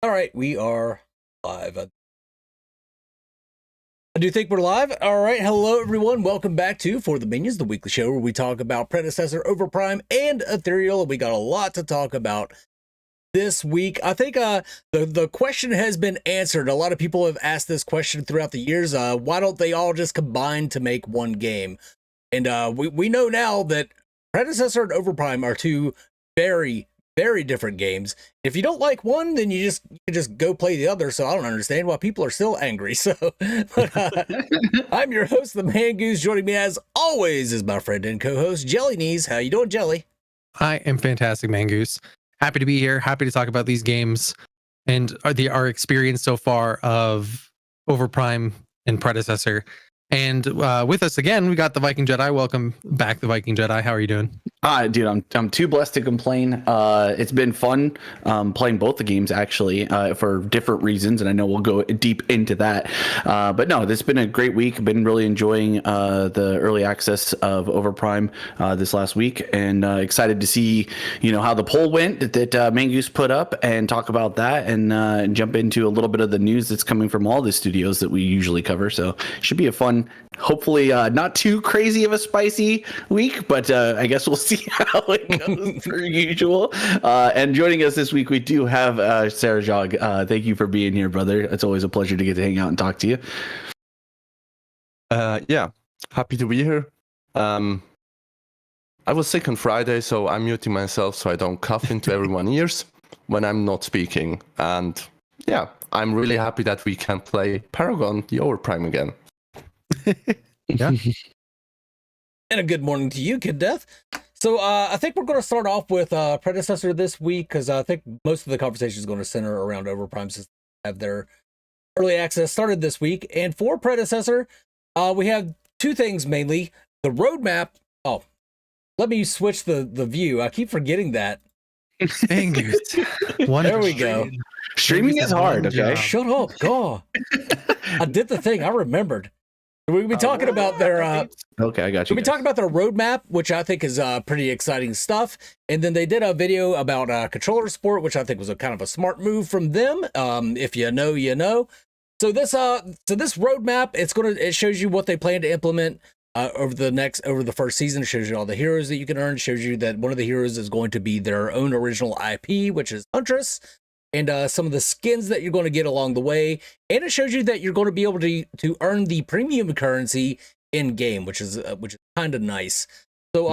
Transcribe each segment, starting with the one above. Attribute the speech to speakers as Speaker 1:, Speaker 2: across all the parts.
Speaker 1: All right, we are live. I do think we're live. All right, hello everyone. Welcome back to For the Minions, the weekly show where we talk about Predecessor, Overprime, and Ethereal. We got a lot to talk about this week. I think the question has been answered. A lot of people have asked this question throughout the years. Why don't they all just combine to make one game? And we know now that Predecessor and Overprime are two very different games. If you don't like one, then you just go play the other. So I don't understand why people are still angry. So but, I'm your host, the Man Goose. Joining me as always is my friend and co-host Jelly Knees. How you doing, Jelly?
Speaker 2: I am fantastic, Mangoose. Happy to be here. Happy to talk about these games and our experience so far of Overprime and Predecessor. And with us again, we got the Viking Jedi. Welcome back, the Viking Jedi. How are you doing?
Speaker 3: Dude, I'm too blessed to complain. It's been fun playing both the games actually for different reasons, and I know we'll go deep into that. But no, this has been a great week. Been really enjoying the early access of Overprime this last week, and excited to see how the poll went that Mangoose put up, and talk about that, and jump into a little bit of the news that's coming from all the studios that we usually cover. So should be a fun, hopefully not too crazy of a spicy week, but I guess we'll see how it goes per usual. And joining us this week, we do have Sarah Jog. Thank you for being here, brother. It's always a pleasure to get to hang out and talk to you.
Speaker 4: Yeah, happy to be here. I was sick on Friday, so I'm muting myself so I don't cough into everyone's ears when I'm not speaking. And yeah, I'm really happy that we can play Paragon, the Overprime again.
Speaker 2: Yeah.
Speaker 1: And a good morning to you, Kid Death. So I think we're going to start off with Predecessor this week, because I think most of the conversation is going to center around Overprime, since they have their early access started this week. And for Predecessor, we have two things mainly. The roadmap. Oh, let me switch the view. I keep forgetting that.
Speaker 2: Mangoose.
Speaker 1: There we go.
Speaker 3: Streaming is hard, okay?
Speaker 1: Shut up. God. I did the thing. I remembered. We'll be talking about their
Speaker 3: okay, I got you.
Speaker 1: We'll be talking about their roadmap, which I think is pretty exciting stuff. And then they did a video about controller support, which I think was a kind of a smart move from them. If you know, you know. So this roadmap, it shows you what they plan to implement over the first season. It shows you all the heroes that you can earn. It shows you that one of the heroes is going to be their own original IP, which is Huntress, and some of the skins that you're going to get along the way. And it shows you that you're going to be able to earn the premium currency in game, which is kind of nice. So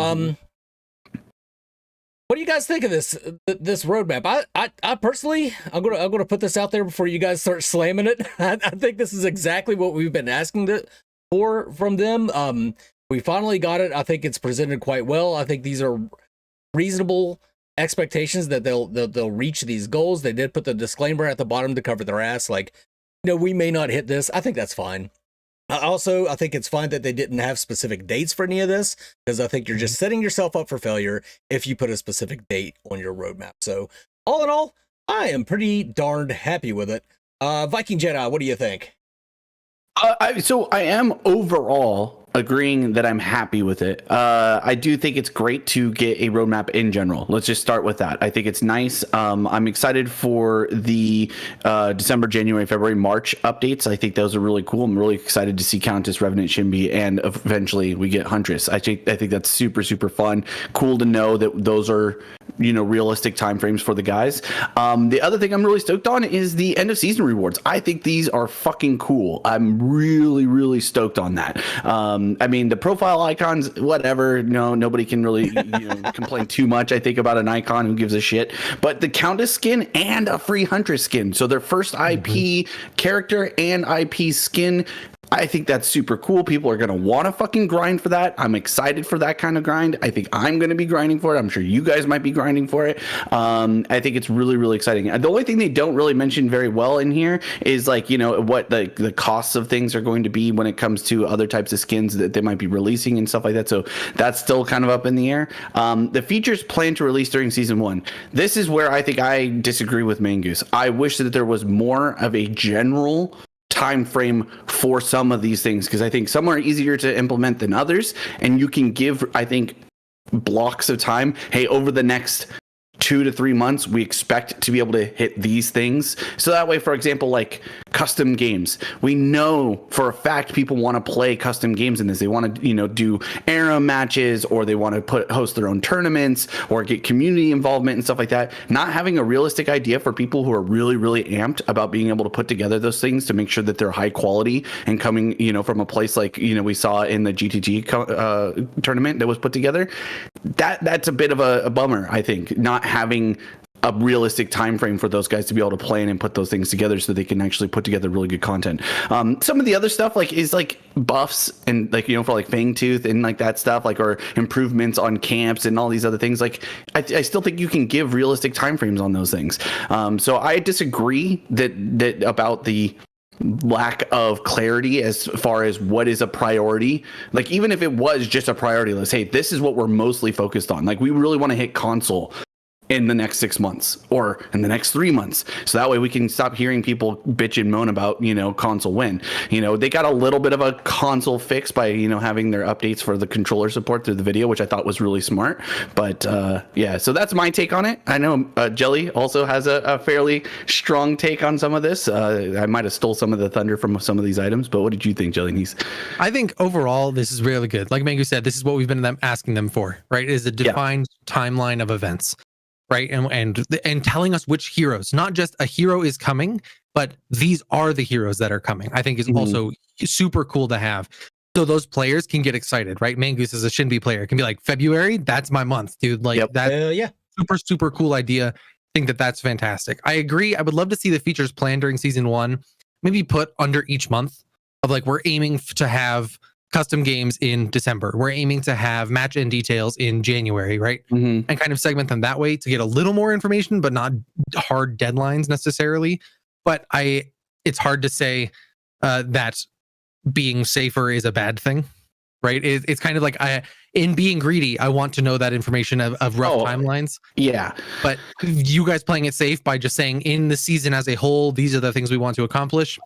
Speaker 1: what do you guys think of this roadmap? I personally, I'm gonna put this out there before you guys start slamming it. I think this is exactly what we've been asking from them. We finally got it. I think it's presented quite well. I think these are reasonable expectations that they'll reach these goals. They did put the disclaimer at the bottom to cover their ass, like, we may not hit this. I think that's fine. I think it's fine that they didn't have specific dates for any of this, because I think you're just setting yourself up for failure if you put a specific date on your roadmap. So all in all, I am pretty darned happy with it. Viking Jedi, what do you think?
Speaker 3: So I am overall agreeing that I'm happy with it. I do think it's great to get a roadmap in general. Let's just start with that. I think it's nice. I'm excited for the December, January, February, March updates. I think those are really cool. I'm really excited to see Countess, Revenant, Shinbi, and eventually we get Huntress. I think that's super, super fun. Cool to know that those are, realistic timeframes for the guys. The other thing I'm really stoked on is the end of season rewards. I think these are fucking cool. I'm really, really stoked on that. I mean, the profile icons, whatever. No, nobody can really complain too much, I think, about an icon. Who gives a shit? But the Countess skin and a free Huntress skin. So their first IP character and IP skin. I think that's super cool. People are going to want to fucking grind for that. I'm excited for that kind of grind. I think I'm going to be grinding for it. I'm sure you guys might be grinding for it. I think it's really, really exciting. The only thing they don't really mention very well in here is what the costs of things are going to be when it comes to other types of skins that they might be releasing and stuff like that. So that's still kind of up in the air. The features planned to release during season 1. This is where I think I disagree with Mangoose. I wish that there was more of a general time frame for some of these things, because I think some are easier to implement than others, and you can give, I think, blocks of time. Hey, over the next 2 to 3 months, we expect to be able to hit these things. So that way, for example, like custom games, we know for a fact people want to play custom games in this. They want to, do era matches, or they want to host their own tournaments, or get community involvement and stuff like that. Not having a realistic idea for people who are really, really amped about being able to put together those things to make sure that they're high quality and coming, from a place like, we saw in the GTG tournament that was put together. That's a bit of a bummer, I think, not having a realistic time frame for those guys to be able to plan and put those things together so they can actually put together really good content. Some of the other stuff is buffs and for Fangtooth and that stuff, or improvements on camps and all these other things. I still think you can give realistic time frames on those things. So I disagree that about the lack of clarity as far as what is a priority. Even if it was just a priority list, hey, this is what we're mostly focused on. We really want to hit console in the next 6 months or in the next 3 months. So that way we can stop hearing people bitch and moan about, console win. They got a little bit of a console fix by, having their updates for the controller support through the video, which I thought was really smart. But yeah, so that's my take on it. I know Jelly also has a fairly strong take on some of this. I might have stole some of the thunder from some of these items, but what did you think, Jelly?
Speaker 2: I think overall, this is really good. Like Mangu said, this is what we've been asking them for, right? Is a defined timeline of events. Right. And telling us which heroes, not just a hero is coming, but these are the heroes that are coming, I think is also super cool to have. So those players can get excited, right? Mangoose is a Shinbi player. It can be like, February, that's my month, dude. That super, super cool idea. I think that's fantastic. I agree. I would love to see the features planned during season 1, maybe put under each month of we're aiming to have custom games in December. We're aiming to have match and details in January, right? And kind of segment them that way to get a little more information, but not hard deadlines necessarily. But it's hard to say that being safer is a bad thing, right? It's kind of in being greedy, I want to know that information of rough timelines.
Speaker 3: Yeah.
Speaker 2: But you guys playing it safe by just saying in the season as a whole, these are the things we want to accomplish.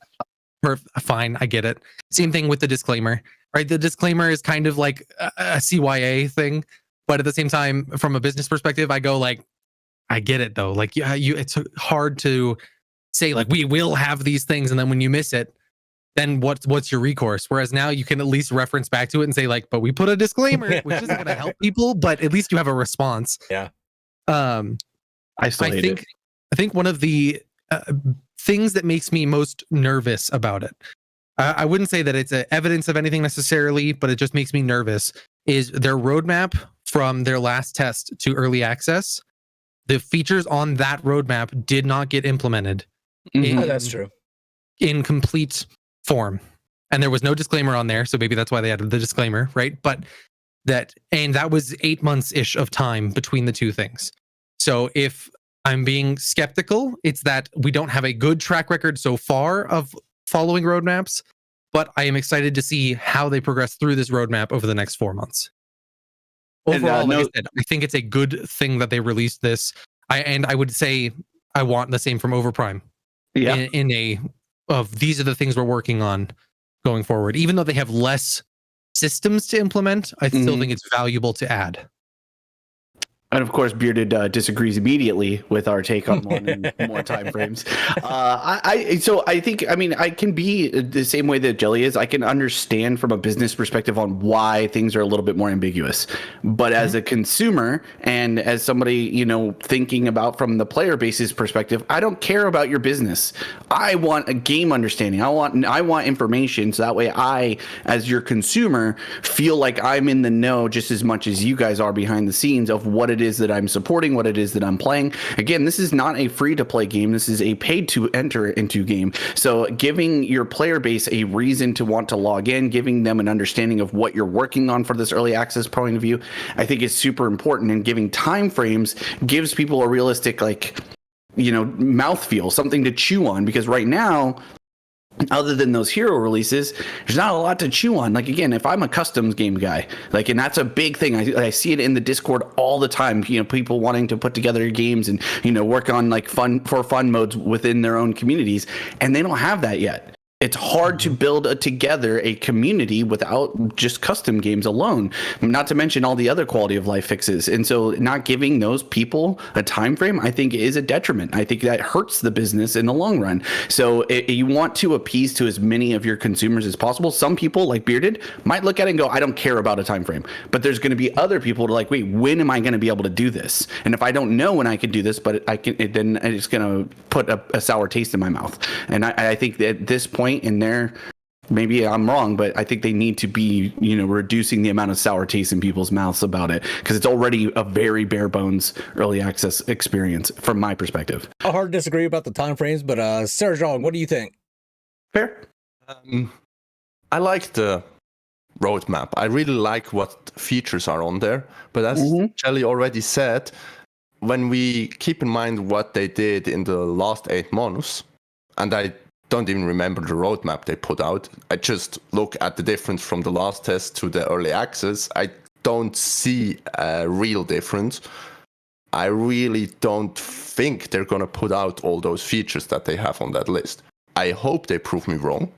Speaker 2: Fine, I get it. Same thing with the disclaimer, right? The disclaimer is kind of like a CYA thing, but at the same time, from a business perspective, I go I get it though. It's hard to say we will have these things, and then when you miss it, then what's your recourse? Whereas now you can at least reference back to it and say but we put a disclaimer, which isn't going to help people, but at least you have a response.
Speaker 1: Yeah.
Speaker 3: I
Speaker 2: think one of the things that makes me most nervous about it, I wouldn't say that it's evidence of anything necessarily, but it just makes me nervous, is their roadmap from their last test to early access. The features on that roadmap did not get implemented.
Speaker 1: That's true.
Speaker 2: In complete form. And there was no disclaimer on there, so maybe that's why they added the disclaimer, right? But that was 8 months-ish of time between the two things. So if I'm being skeptical, it's that we don't have a good track record so far of following roadmaps, but I am excited to see how they progress through this roadmap over the next 4 months. Overall, like I said, I think it's a good thing that they released this. I would say I want the same from Overprime.
Speaker 3: Yeah.
Speaker 2: These are the things we're working on going forward. Even though they have less systems to implement, I still think it's valuable to add.
Speaker 3: And of course, Bearded disagrees immediately with our take on more time frames. I think, I can be the same way that Jelly is. I can understand from a business perspective on why things are a little bit more ambiguous. But as a consumer and as somebody, thinking about from the player base's perspective, I don't care about your business. I want a game understanding. I want information, so that way I, as your consumer, feel like I'm in the know just as much as you guys are behind the scenes of what it is that I'm supporting, what it is that I'm playing. Again, this is not a free to play game. This is a paid to enter into game. So giving your player base a reason to want to log in, giving them an understanding of what you're working on for this early access point of view, I think is super important. And giving time frames gives people a realistic, mouthfeel, something to chew on. Because right now, other than those hero releases, there's not a lot to chew on. Again, if I'm a customs game guy, and that's a big thing. I see it in the Discord all the time. People wanting to put together games and work on fun modes within their own communities, and they don't have that yet. It's hard to build together a community without just custom games alone, not to mention all the other quality of life fixes. And so not giving those people a time frame, I think, is a detriment. I think that hurts the business in the long run. So you want to appease to as many of your consumers as possible. Some people, like Bearded, might look at it and go, I don't care about a time frame. But there's going to be other people who are like, wait, when am I going to be able to do this? And if I don't know when I can do this, but I can, then it's going to put a sour taste in my mouth. And I think that at this point in there, maybe I'm wrong, but I think they need to be, reducing the amount of sour taste in people's mouths about it, because it's already a very bare bones early access experience from my perspective.
Speaker 1: I hard to disagree about the time frames, but Sergeant, what do you think?
Speaker 3: Fair.
Speaker 4: I like the roadmap. I really like what features are on there, but as Jelly already said, when we keep in mind what they did in the last 8 months, and I don't even remember the roadmap they put out. I just look at the difference from the last test to the early access. I don't see a real difference. I really don't think they're going to put out all those features that they have on that list. I hope they prove me wrong.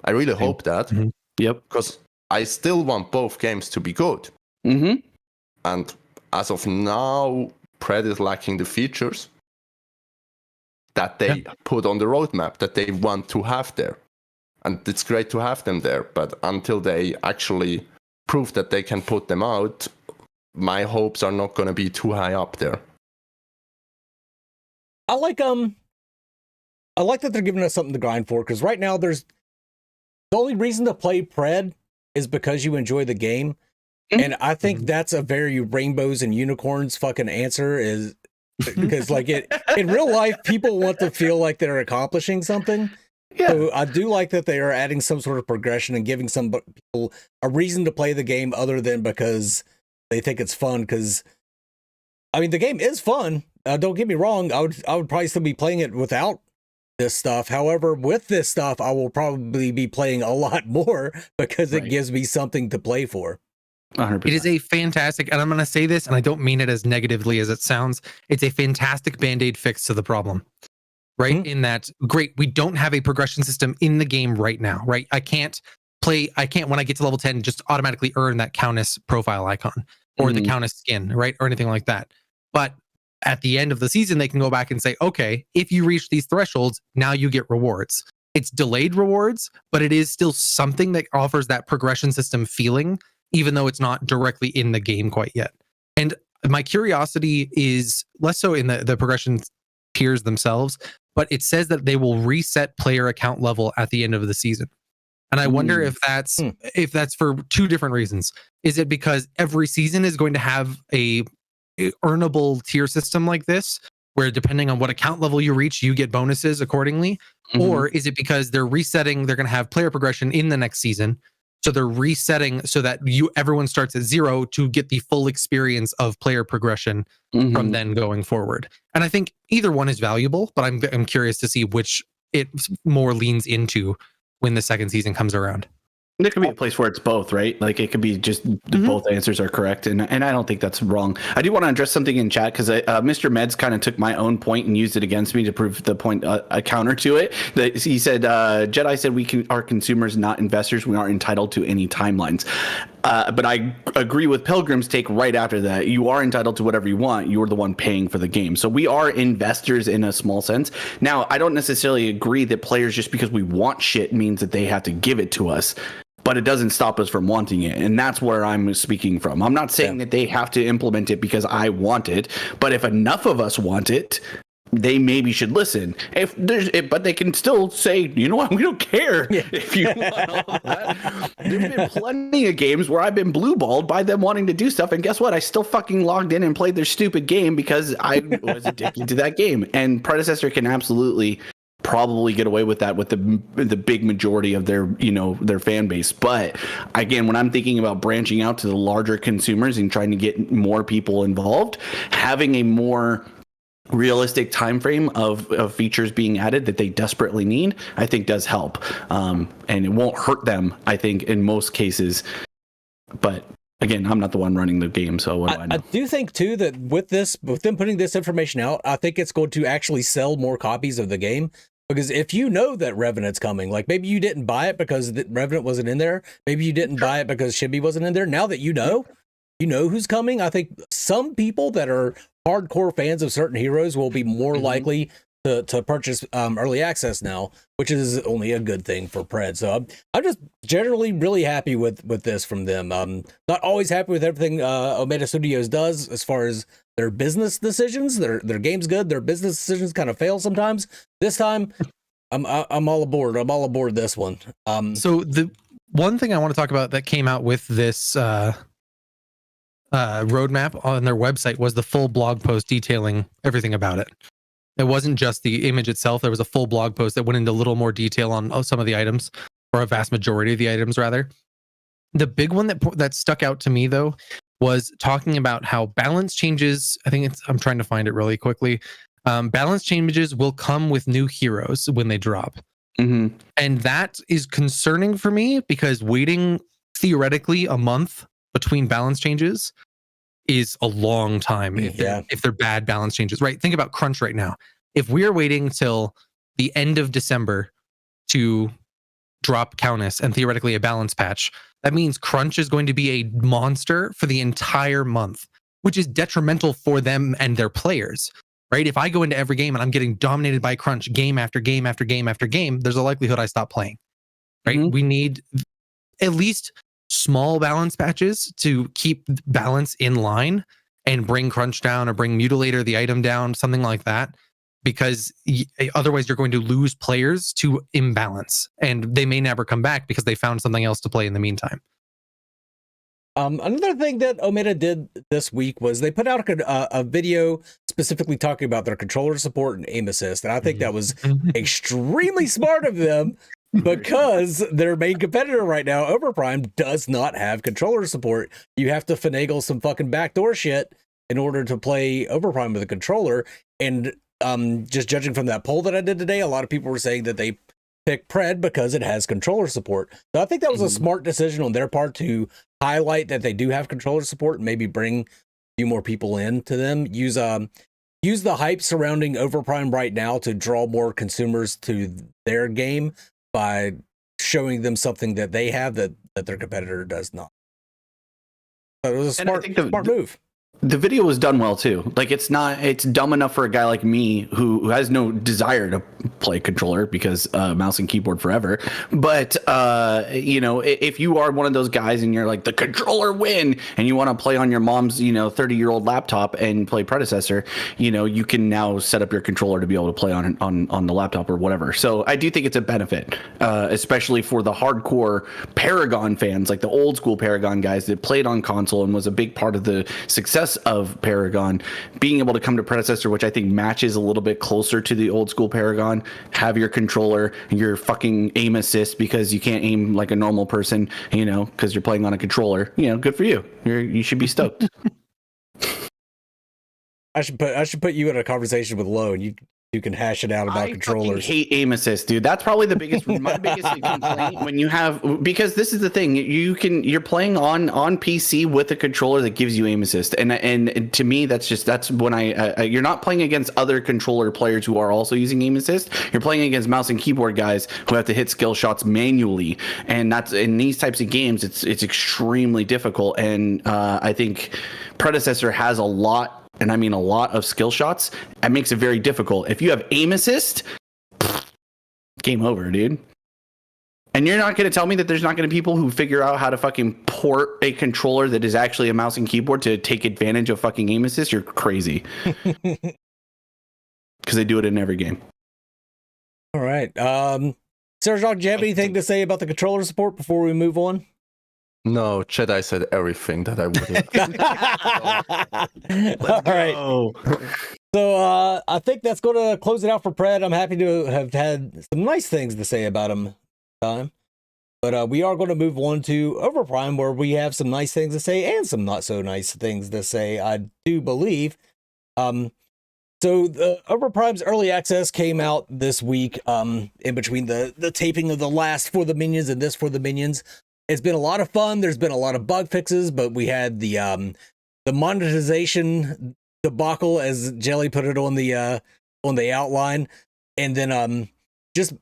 Speaker 4: I really hope that.
Speaker 3: Yep.
Speaker 4: Because I still want both games to be good. And as of now, Pred is lacking the features that they put on the roadmap, that they want to have there. And it's great to have them there, but until they actually prove that they can put them out, my hopes are not going to be too high up there.
Speaker 1: I like that they're giving us something to grind for, because right now the only reason to play Pred is because you enjoy the game. And I think that's a very rainbows and unicorns fucking answer, is because like in real life, people want to feel like they're accomplishing something. Yeah. So I do like that they are adding some sort of progression and giving some people a reason to play the game other than because they think it's fun. Because I mean, the game is fun. Don't get me wrong. I would probably still be playing it without this stuff. However, with this stuff, I will probably be playing a lot more because it gives me something to play for.
Speaker 3: 100%.
Speaker 2: It is a fantastic, and I'm going to say this, and I don't mean it as negatively as it sounds. It's a fantastic Band-Aid fix to the problem, right? In that, great, we don't have a progression system in the game right now, right? I can't, when I get to level 10, just automatically earn that Countess profile icon or the Countess skin, right? Or anything like that. But at the end of the season, they can go back and say, okay, if you reach these thresholds, now you get rewards. It's delayed rewards, but it is still something that offers that progression system feeling, even though it's not directly in the game quite yet. And my curiosity is less so in the progression tiers themselves, but it says that they will reset player account level at the end of the season. And I wonder if that's for two different reasons. Is it because every season is going to have a earnable tier system like this, where depending on what account level you reach, you get bonuses accordingly? Or is it because they're resetting, they're going to have player progression in the next season, so they're resetting so that everyone starts at 0 to get the full experience of player progression from then going forward? And I think either one is valuable, but I'm curious to see which it more leans into when the second season comes around.
Speaker 3: There could be a place where it's both, right? Like it could be just both answers are correct, and I don't think that's wrong. I do want to address something in chat because Mr. Meds kind of took my own point and used it against me to prove the point, a counter to it. He said, Jedi said we are consumers, not investors. We aren't entitled to any timelines. But I agree with Pilgrim's take right after that. You are entitled to whatever you want. You're the one paying for the game. So we are investors in a small sense. Now, I don't necessarily agree that players, just because we want shit, means that they have to give it to us. But it doesn't stop us from wanting it. And that's where I'm speaking from. I'm not saying that they have to implement it because I want it. But if enough of us want it, they maybe should listen. But they can still say, you know what, we don't care if you want all that. There's been plenty of games where I've been blue-balled by them wanting to do stuff, and guess what? I still fucking logged in and played their stupid game because I was addicted to that game. And Predecessor can absolutely probably get away with that with the big majority of their fan base. But again, when I'm thinking about branching out to the larger consumers and trying to get more people involved, having a more realistic time frame of features being added that they desperately need, I think does help. And it won't hurt them, I think, in most cases. But again, I'm not the one running the game, so what do I know?
Speaker 1: I do think too that with them putting this information out, I think it's going to actually sell more copies of the game, Because if you know that Revenant's coming, like maybe you didn't buy it because Revenant wasn't in there. Maybe you didn't buy it because Shibby wasn't in there. Now that you know who's coming. I think some people that are hardcore fans of certain heroes will be more likely to purchase early access now, which is only a good thing for Pred. So I'm just generally really happy with this from them. Not always happy with everything Omega Studios does as far as their business decisions. Their game's good. Their business decisions kind of fail sometimes. This time, I'm all aboard. I'm all aboard this one.
Speaker 2: So the one thing I want to talk about that came out with this roadmap on their website was the full blog post detailing everything about it. It wasn't just the image itself. There was a full blog post that went into a little more detail on some of the items, or a vast majority of the items, rather. The big one that stuck out to me, though, was talking about how balance changes. I'm trying to find it really quickly. Balance changes will come with new heroes when they drop.
Speaker 3: Mm-hmm.
Speaker 2: And that is concerning for me because waiting theoretically a month between balance changes is a long time if they're bad balance changes, right? Think about Crunch right now. If we're waiting till the end of December to drop Countess and theoretically a balance patch, that means Crunch is going to be a monster for the entire month, which is detrimental for them and their players, right? If I go into every game and I'm getting dominated by Crunch game after game after game after game, there's a likelihood I stop playing, right?
Speaker 3: Mm-hmm.
Speaker 2: We need at least small balance patches to keep balance in line and bring Crunch down or bring Mutilator, the item, down, something like that, because otherwise you're going to lose players to imbalance and they may never come back because they found something else to play in the meantime.
Speaker 1: Another thing that Omega did this week was they put out a video specifically talking about their controller support and aim assist, and I think that was extremely smart of them because their main competitor right now, Overprime, does not have controller support. You have to finagle some fucking backdoor shit in order to play Overprime with a controller. And just judging from that poll that I did today, a lot of people were saying that they picked Pred because it has controller support. So I think that was a smart decision on their part to highlight that they do have controller support and maybe bring a few more people in to them. Use the hype surrounding Overprime right now to draw more consumers to their game by showing them something that they have that their competitor does not. So it was a smart move.
Speaker 3: The video was done well too. Like it's dumb enough for a guy like me who has no desire to play controller because mouse and keyboard forever. But if you are one of those guys and you're like the controller win and you want to play on your mom's 30-year-old laptop and play Predecessor, you can now set up your controller to be able to play on the laptop or whatever. So I do think it's a benefit, especially for the hardcore Paragon fans, like the old school Paragon guys that played on console and was a big part of the success of Paragon. Being able to come to Predecessor, which I think matches a little bit closer to the old school Paragon, have your controller and your fucking aim assist because you can't aim like a normal person, because you're playing on a controller. Good for you. You should be stoked.
Speaker 1: I should put you in a conversation with Lo, and you can hash it out about controllers.
Speaker 3: I hate aim assist, dude. That's probably my biggest complaint when you have, because this is the thing, you're playing on PC with a controller that gives you aim assist, and to me that's when you're not playing against other controller players who are also using aim assist. You're playing against mouse and keyboard guys who have to hit skill shots manually, and that's in these types of games it's extremely difficult. And I think Predecessor has a lot. And I mean a lot of skill shots. It makes it very difficult. If you have aim assist, game over, dude. And you're not going to tell me that there's not going to be people who figure out how to fucking port a controller that is actually a mouse and keyboard to take advantage of fucking aim assist? You're crazy. Because they do it in every game.
Speaker 1: All right. Sergeant, do you have anything to say about the controller support before we move on?
Speaker 4: No, Jedi said everything that I would.
Speaker 1: All right. So I think that's going to close it out for Pred. I'm happy to have had some nice things to say about him this time. But we are going to move on to Overprime, where we have some nice things to say and some not so nice things to say, I do believe. So the Overprime's early access came out this week in between the taping of the last For the Minions and this For the Minions. It's been a lot of fun. There's been a lot of bug fixes, but we had the monetization debacle, as Jelly put it on the outline, and then just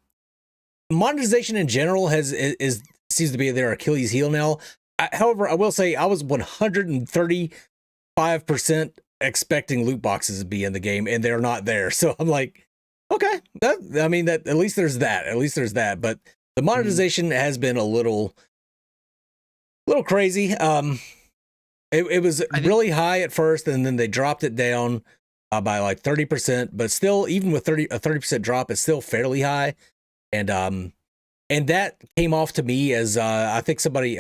Speaker 1: monetization in general is seems to be their Achilles heel now. However, I will say I was 135% expecting loot boxes to be in the game, and they're not there. So I'm like, okay, that at least there's that. At least there's that. But the monetization has been a little crazy. It was really high at first, and then they dropped it down by like 30%. But still, even with a 30% drop, it's still fairly high. And that came off to me as I think somebody,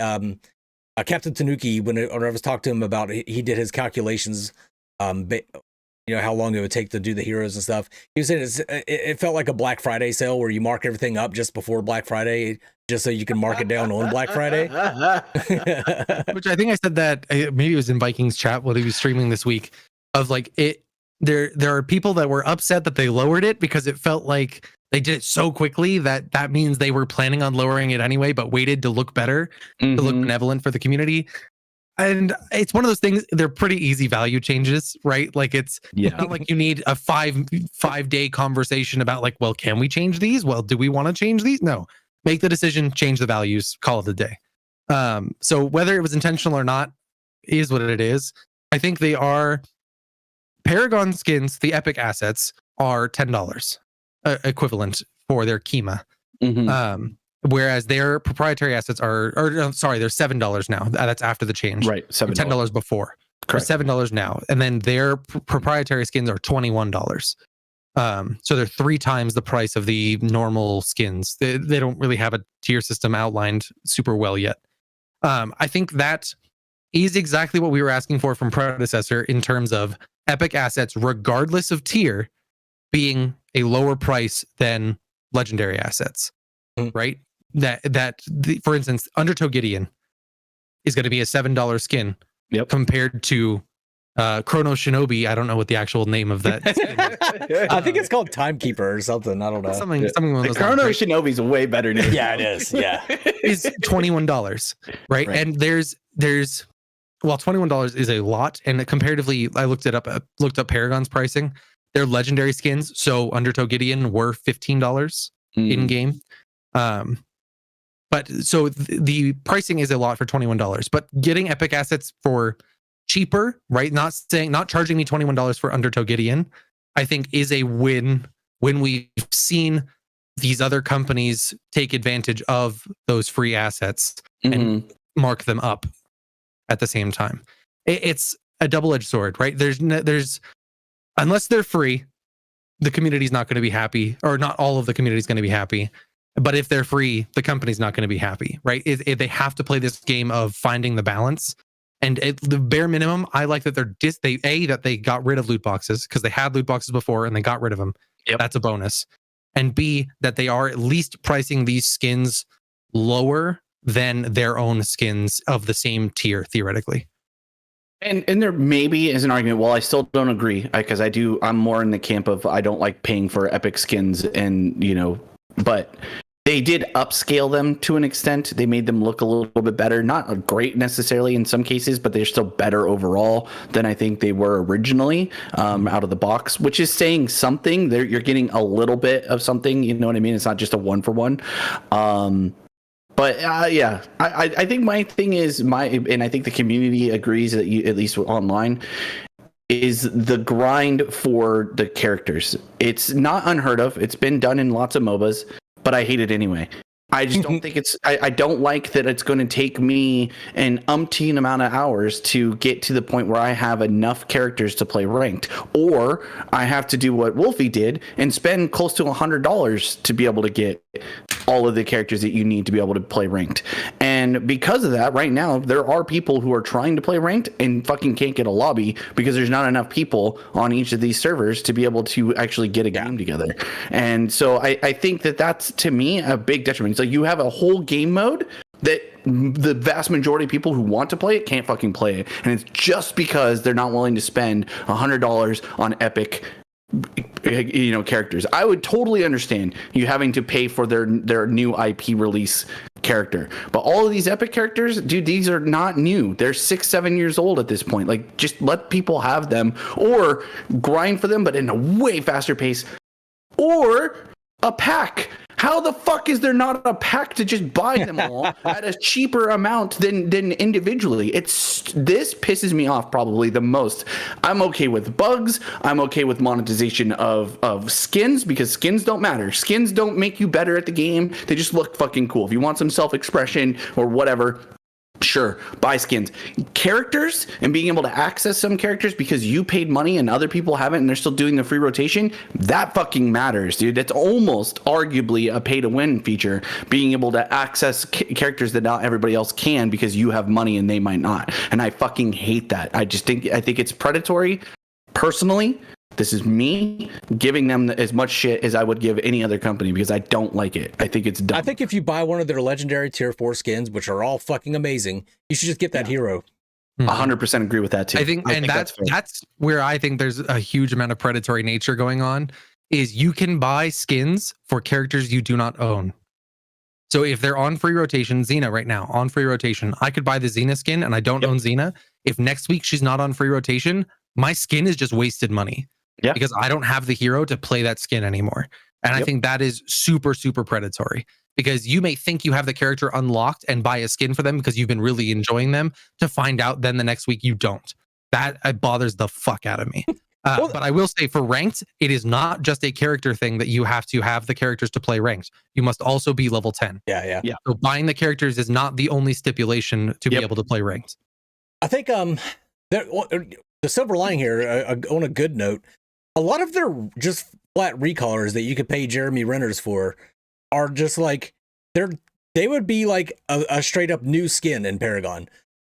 Speaker 1: Captain Tanuki, when I was talking to him about he did his calculations, how long it would take to do the heroes and stuff. He was saying it felt like a Black Friday sale where you mark everything up just before Black Friday, just so you can mark it down on Black Friday.
Speaker 2: Which I think I said that maybe it was in Vikings chat when he was streaming this week. Of like it, there are people that were upset that they lowered it because it felt like they did it so quickly that means they were planning on lowering it anyway, but waited to look better, to look benevolent for the community. And it's one of those things, they're pretty easy value changes, right? Like it's not like you need a 5-day conversation about like, well, can we change these? Well, do we want to change these? No, make the decision, change the values, call it a day. So whether it was intentional or not is what it is. I think they are Paragon skins, the epic assets are $10 equivalent for their Kima. Whereas their proprietary assets they're $7 now. That's after the change.
Speaker 3: Right.
Speaker 2: $10 before.
Speaker 3: Correct.
Speaker 2: $7 now. And then their proprietary skins are $21. So they're 3 times the price of the normal skins. They don't really have a tier system outlined super well yet. I think that is exactly what we were asking for from Predecessor in terms of epic assets, regardless of tier, being a lower price than legendary assets, right? For instance, Undertow Gideon is going to be a $7 skin compared to Chrono Shinobi. I don't know what the actual name of that skin is.
Speaker 1: I think it's called Timekeeper or something. I don't know.
Speaker 2: Something along those
Speaker 3: Chrono
Speaker 2: lines, right?
Speaker 3: Shinobi's a way better name.
Speaker 1: Yeah, it is. Yeah.
Speaker 2: Is $21, right? And there's $21 is a lot, and comparatively, I looked up Paragon's pricing. Their legendary skins, so Undertow Gideon, were $15 in game. But so the pricing is a lot for $21, but getting epic assets for cheaper, right? Not charging me $21 for Undertow Gideon, I think is a win when we've seen these other companies take advantage of those free assets and mark them up at the same time. It's a double-edged sword, right? There's unless they're free, the community's not going to be happy, or not all of the community's going to be happy. But if they're free, the company's not going to be happy, right? They have to play this game of finding the balance. And the bare minimum, I like that that they got rid of loot boxes, because they had loot boxes before and they got rid of them. That's a bonus. And B, that they are at least pricing these skins lower than their own skins of the same tier, theoretically.
Speaker 3: And there maybe is an argument. Well, I still don't agree, because I'm more in the camp of I don't like paying for epic skins, and but they did upscale them to an extent. They made them look a little bit better, not great necessarily in some cases, but they're still better overall than I think they were originally out of the box, which is saying something. You're getting a little bit of something, you know what I mean? It's not just a 1-for-1. But I think my thing is and I think the community agrees that at least online, is the grind for the characters. It's not unheard of. It's been done in lots of MOBAs, but I hate it anyway. I just don't think I don't like that it's going to take me an umpteen amount of hours to get to the point where I have enough characters to play ranked, or I have to do what Wolfie did and spend close to $100 to be able to get all of the characters that you need to be able to play ranked. And because of that, right now, there are people who are trying to play ranked and fucking can't get a lobby because there's not enough people on each of these servers to be able to actually get a game together. And so I think that's, to me, a big detriment. So you have a whole game mode that the vast majority of people who want to play it can't fucking play it. And it's just because they're not willing to spend $100 on epic characters. I would totally understand you having to pay for their new IP release character, but all of these epic characters, dude, these are not new. They're 6-7 years old at this point. Like, just let people have them, or grind for them but in a way faster pace, or a pack. How the fuck is there not a pack to just buy them all at a cheaper amount than individually? This pisses me off probably the most. I'm okay with bugs. I'm okay with monetization of skins because skins don't matter. Skins don't make you better at the game. They just look fucking cool. If you want some self-expression or whatever, sure, buy skins. Characters and being able to access some characters because you paid money and other people haven't and they're still doing the free rotation, that fucking matters, dude. That's almost arguably a pay-to-win feature, being able to access characters that not everybody else can because you have money and they might not. And I fucking hate that. I think it's predatory. Personally, this is me giving them as much shit as I would give any other company because I don't like it. I think it's dumb.
Speaker 1: I think if you buy one of their legendary tier 4 skins, which are all fucking amazing, you should just get that hero.
Speaker 3: 100% agree with that too.
Speaker 2: I think that's where I think there's a huge amount of predatory nature going on, is you can buy skins for characters you do not own. So if they're on free rotation, Xena right now on free rotation, I could buy the Xena skin and I don't own Xena. If next week she's not on free rotation, my skin is just wasted money. Yeah. Because I don't have the hero to play that skin anymore. And I think that is super, super predatory because you may think you have the character unlocked and buy a skin for them because you've been really enjoying them to find out then the next week you don't. That bothers the fuck out of me. But I will say for ranked, it is not just a character thing that you have to have the characters to play ranked. You must also be level 10.
Speaker 1: Yeah.
Speaker 2: So buying the characters is not the only stipulation to be able to play ranked.
Speaker 1: I think the silver lining here, on a good note, a lot of their just flat recolors that you could pay Jeremy Renners for are just like they would be like a straight up new skin in Paragon.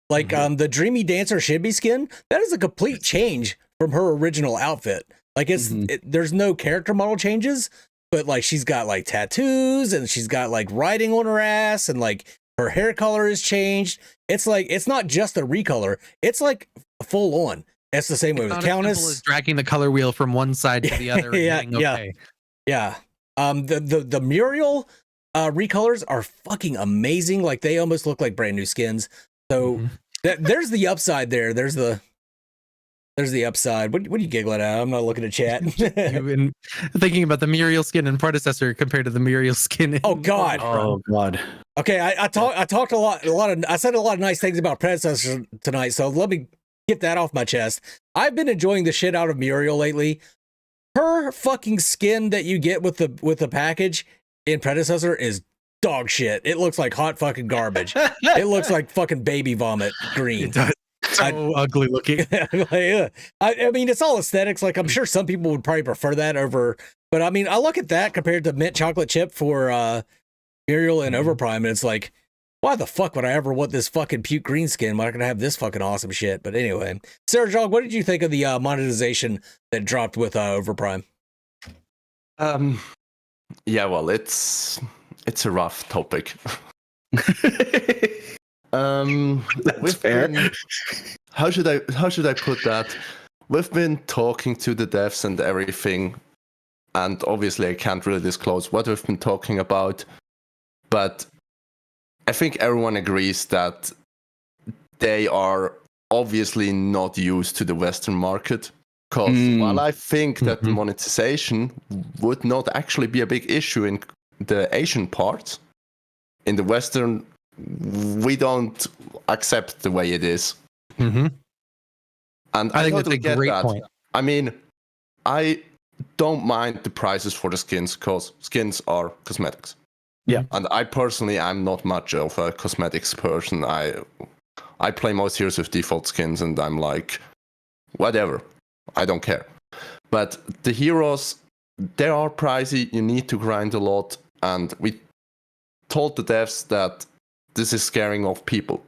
Speaker 1: Like the Dreamy Dancer Shibby skin, that is a complete change from her original outfit. Like there's no character model changes, but like she's got like tattoos and she's got like writing on her ass and like her hair color is changed. It's like it's not just a recolor, it's like full on. It's the same way with Countess.
Speaker 2: Is dragging the color wheel from one side to the other.
Speaker 1: Yeah. The Muriel recolors are fucking amazing. Like they almost look like brand new skins. So there's the upside there. There's the upside. What are you giggling at? I'm not looking at chat.
Speaker 2: You've been thinking about the Muriel skin in Predecessor compared to the Muriel skin in
Speaker 1: Oh God. Okay, I talked I said a lot of nice things about Predecessor tonight. So let me get that off my chest. I've been enjoying the shit out of Muriel lately. Her fucking skin that you get with the package in Predecessor is dog shit. It looks like hot fucking garbage. It looks like fucking baby vomit green.
Speaker 2: It does. So ugly looking.
Speaker 1: I mean, it's all aesthetics. Like I'm sure some people would probably prefer that over, but I mean, I look at that compared to mint chocolate chip for Muriel and Overprime, and it's like, why the fuck would I ever want this fucking puke green skin when I can have this fucking awesome shit? But anyway, Sarah Jog, what did you think of the monetization that dropped with Overprime?
Speaker 4: Yeah, well, it's a rough topic.
Speaker 3: That's fair.
Speaker 4: How should I put that? We've been talking to the devs and everything, and obviously I can't really disclose what we've been talking about, but I think everyone agrees that they are obviously not used to the Western market. Because while I think that the monetization would not actually be a big issue in the Asian parts, in the Western, we don't accept the way it is. And
Speaker 2: I think that's a great point.
Speaker 4: I mean, I don't mind the prices for the skins because skins are cosmetics.
Speaker 3: Yeah.
Speaker 4: And I personally, I'm not much of a cosmetics person. I play most heroes with default skins and I'm like, whatever. I don't care. But the heroes, they are pricey. You need to grind a lot. And we told the devs that this is scaring off people.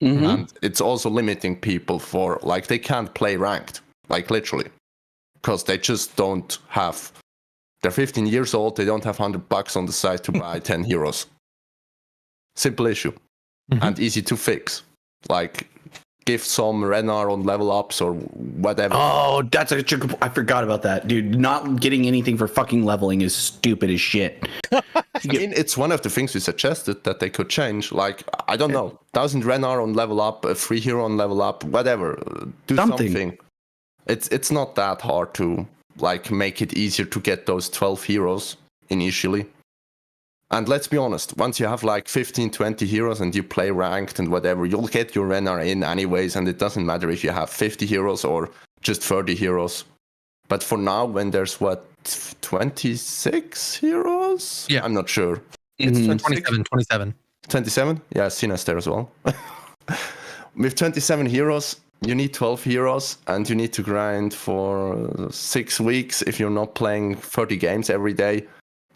Speaker 4: And it's also limiting people for, like, they can't play ranked, like literally. Because they just don't have, they're 15 years old, they don't have $100 on the side to buy 10 heroes. Simple issue. And easy to fix. Like, give some Renar on level ups or whatever.
Speaker 3: Oh, that's I forgot about that, dude. Not getting anything for fucking leveling is stupid as shit.
Speaker 4: I mean, it's one of the things we suggested that they could change. Like, I don't know, 1,000 Renar on level up, a free hero on level up, whatever. Do something. It's not that hard to like make it easier to get those 12 heroes. initially. And let's be honest, once you have like 15, 20 heroes and you play ranked and whatever, you'll get your NR in anyways, and it doesn't matter if you have 50 heroes or just 30 heroes. But for now, when there's 26 heroes?
Speaker 2: Yeah.
Speaker 4: I'm not sure.
Speaker 2: It's 27.
Speaker 4: 27? Yeah, Sinas there as well. With 27 heroes, you need 12 heroes, and you need to grind for 6 weeks if you're not playing 30 games every day.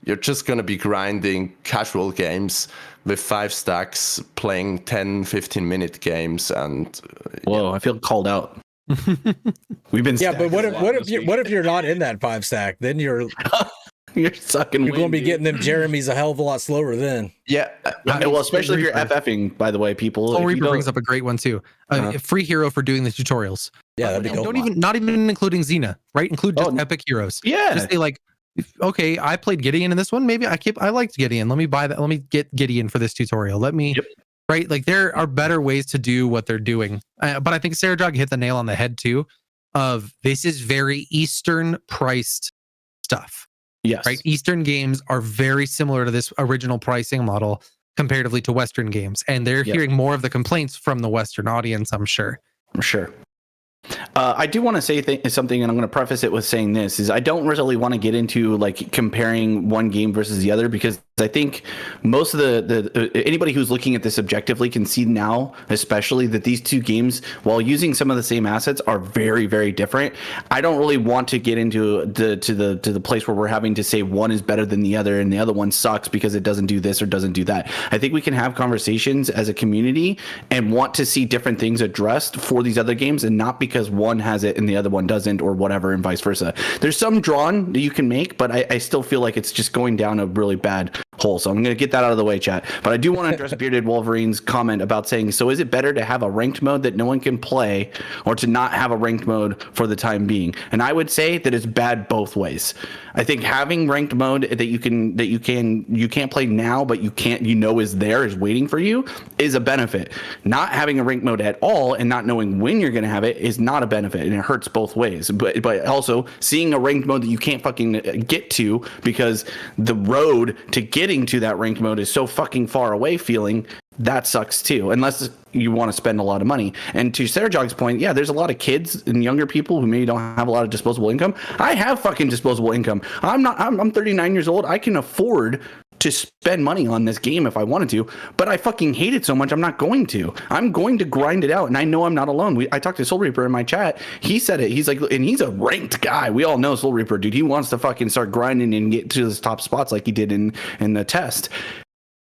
Speaker 4: You're just going to be grinding casual games with 5 stacks, playing 10, 15-minute games, and...
Speaker 3: Whoa, I feel called out. We've been
Speaker 1: but what if you're not in that 5 stack? Then you're
Speaker 3: sucking.
Speaker 1: You're going to be getting them Jeremys a hell of a lot slower then.
Speaker 3: Yeah, well, especially if you're FFing. By the way, people.
Speaker 2: Soul Reaper brings up a great one too. A free hero for doing the tutorials.
Speaker 1: Yeah, that'd be cool.
Speaker 2: Not even including Xena, right? Include just epic heroes.
Speaker 3: Yeah,
Speaker 2: just say like, okay, I played Gideon in this one. Maybe I liked Gideon. Let me buy that. Let me get Gideon for this tutorial. Let me. Yep. Right, like there are better ways to do what they're doing, but I think Sarah Jog hit the nail on the head too. Of this is very Eastern priced stuff.
Speaker 3: Yes,
Speaker 2: right. Eastern games are very similar to this original pricing model comparatively to Western games, and they're hearing more of the complaints from the Western audience. I'm sure. I do want to say something, and I'm going to preface it with saying this: is I don't really want to get into like comparing one game versus the other, because I think most of the anybody who's looking at this objectively can see now, especially that these two games, while using some of the same assets, are very, very different. I don't really want to get into the place where we're having to say one is better than the other and the other one sucks because it doesn't do this or doesn't do that. I think we can have conversations as a community and want to see different things addressed for these other games, and not because one has it and the other one doesn't, or whatever, and vice versa. There's some drawn that you can make, but I still feel like it's just going down a really bad hole. So I'm going to get that out of the way, chat. But I do want to address Bearded Wolverine's comment about saying, so is it better to have a ranked mode that no one can play, or to not have a ranked mode for the time being? And I would say that it's bad both ways. I think having ranked mode that you can't play now, but you is waiting for you, is a benefit. Not having a ranked mode at all and not knowing when you're going to have it is not a benefit, and it hurts both ways. But also seeing a ranked mode that you can't fucking get to because the road to getting to that ranked mode is so fucking far away, feeling that sucks too, unless you want to spend a lot of money. And to Sarah Jog's point, yeah, there's a lot of kids and younger people who maybe don't have a lot of disposable income. I have fucking disposable income. I'm 39 years old. I can afford to spend money on this game if I wanted to, but I fucking hate it so much I'm not going to. I'm going to grind it out, and I know I'm not alone. I talked to Soul Reaper in my chat. He said it. He's like, and he's a ranked guy. We all know Soul Reaper, dude. He wants to fucking start grinding and get to his top spots like he did in the test.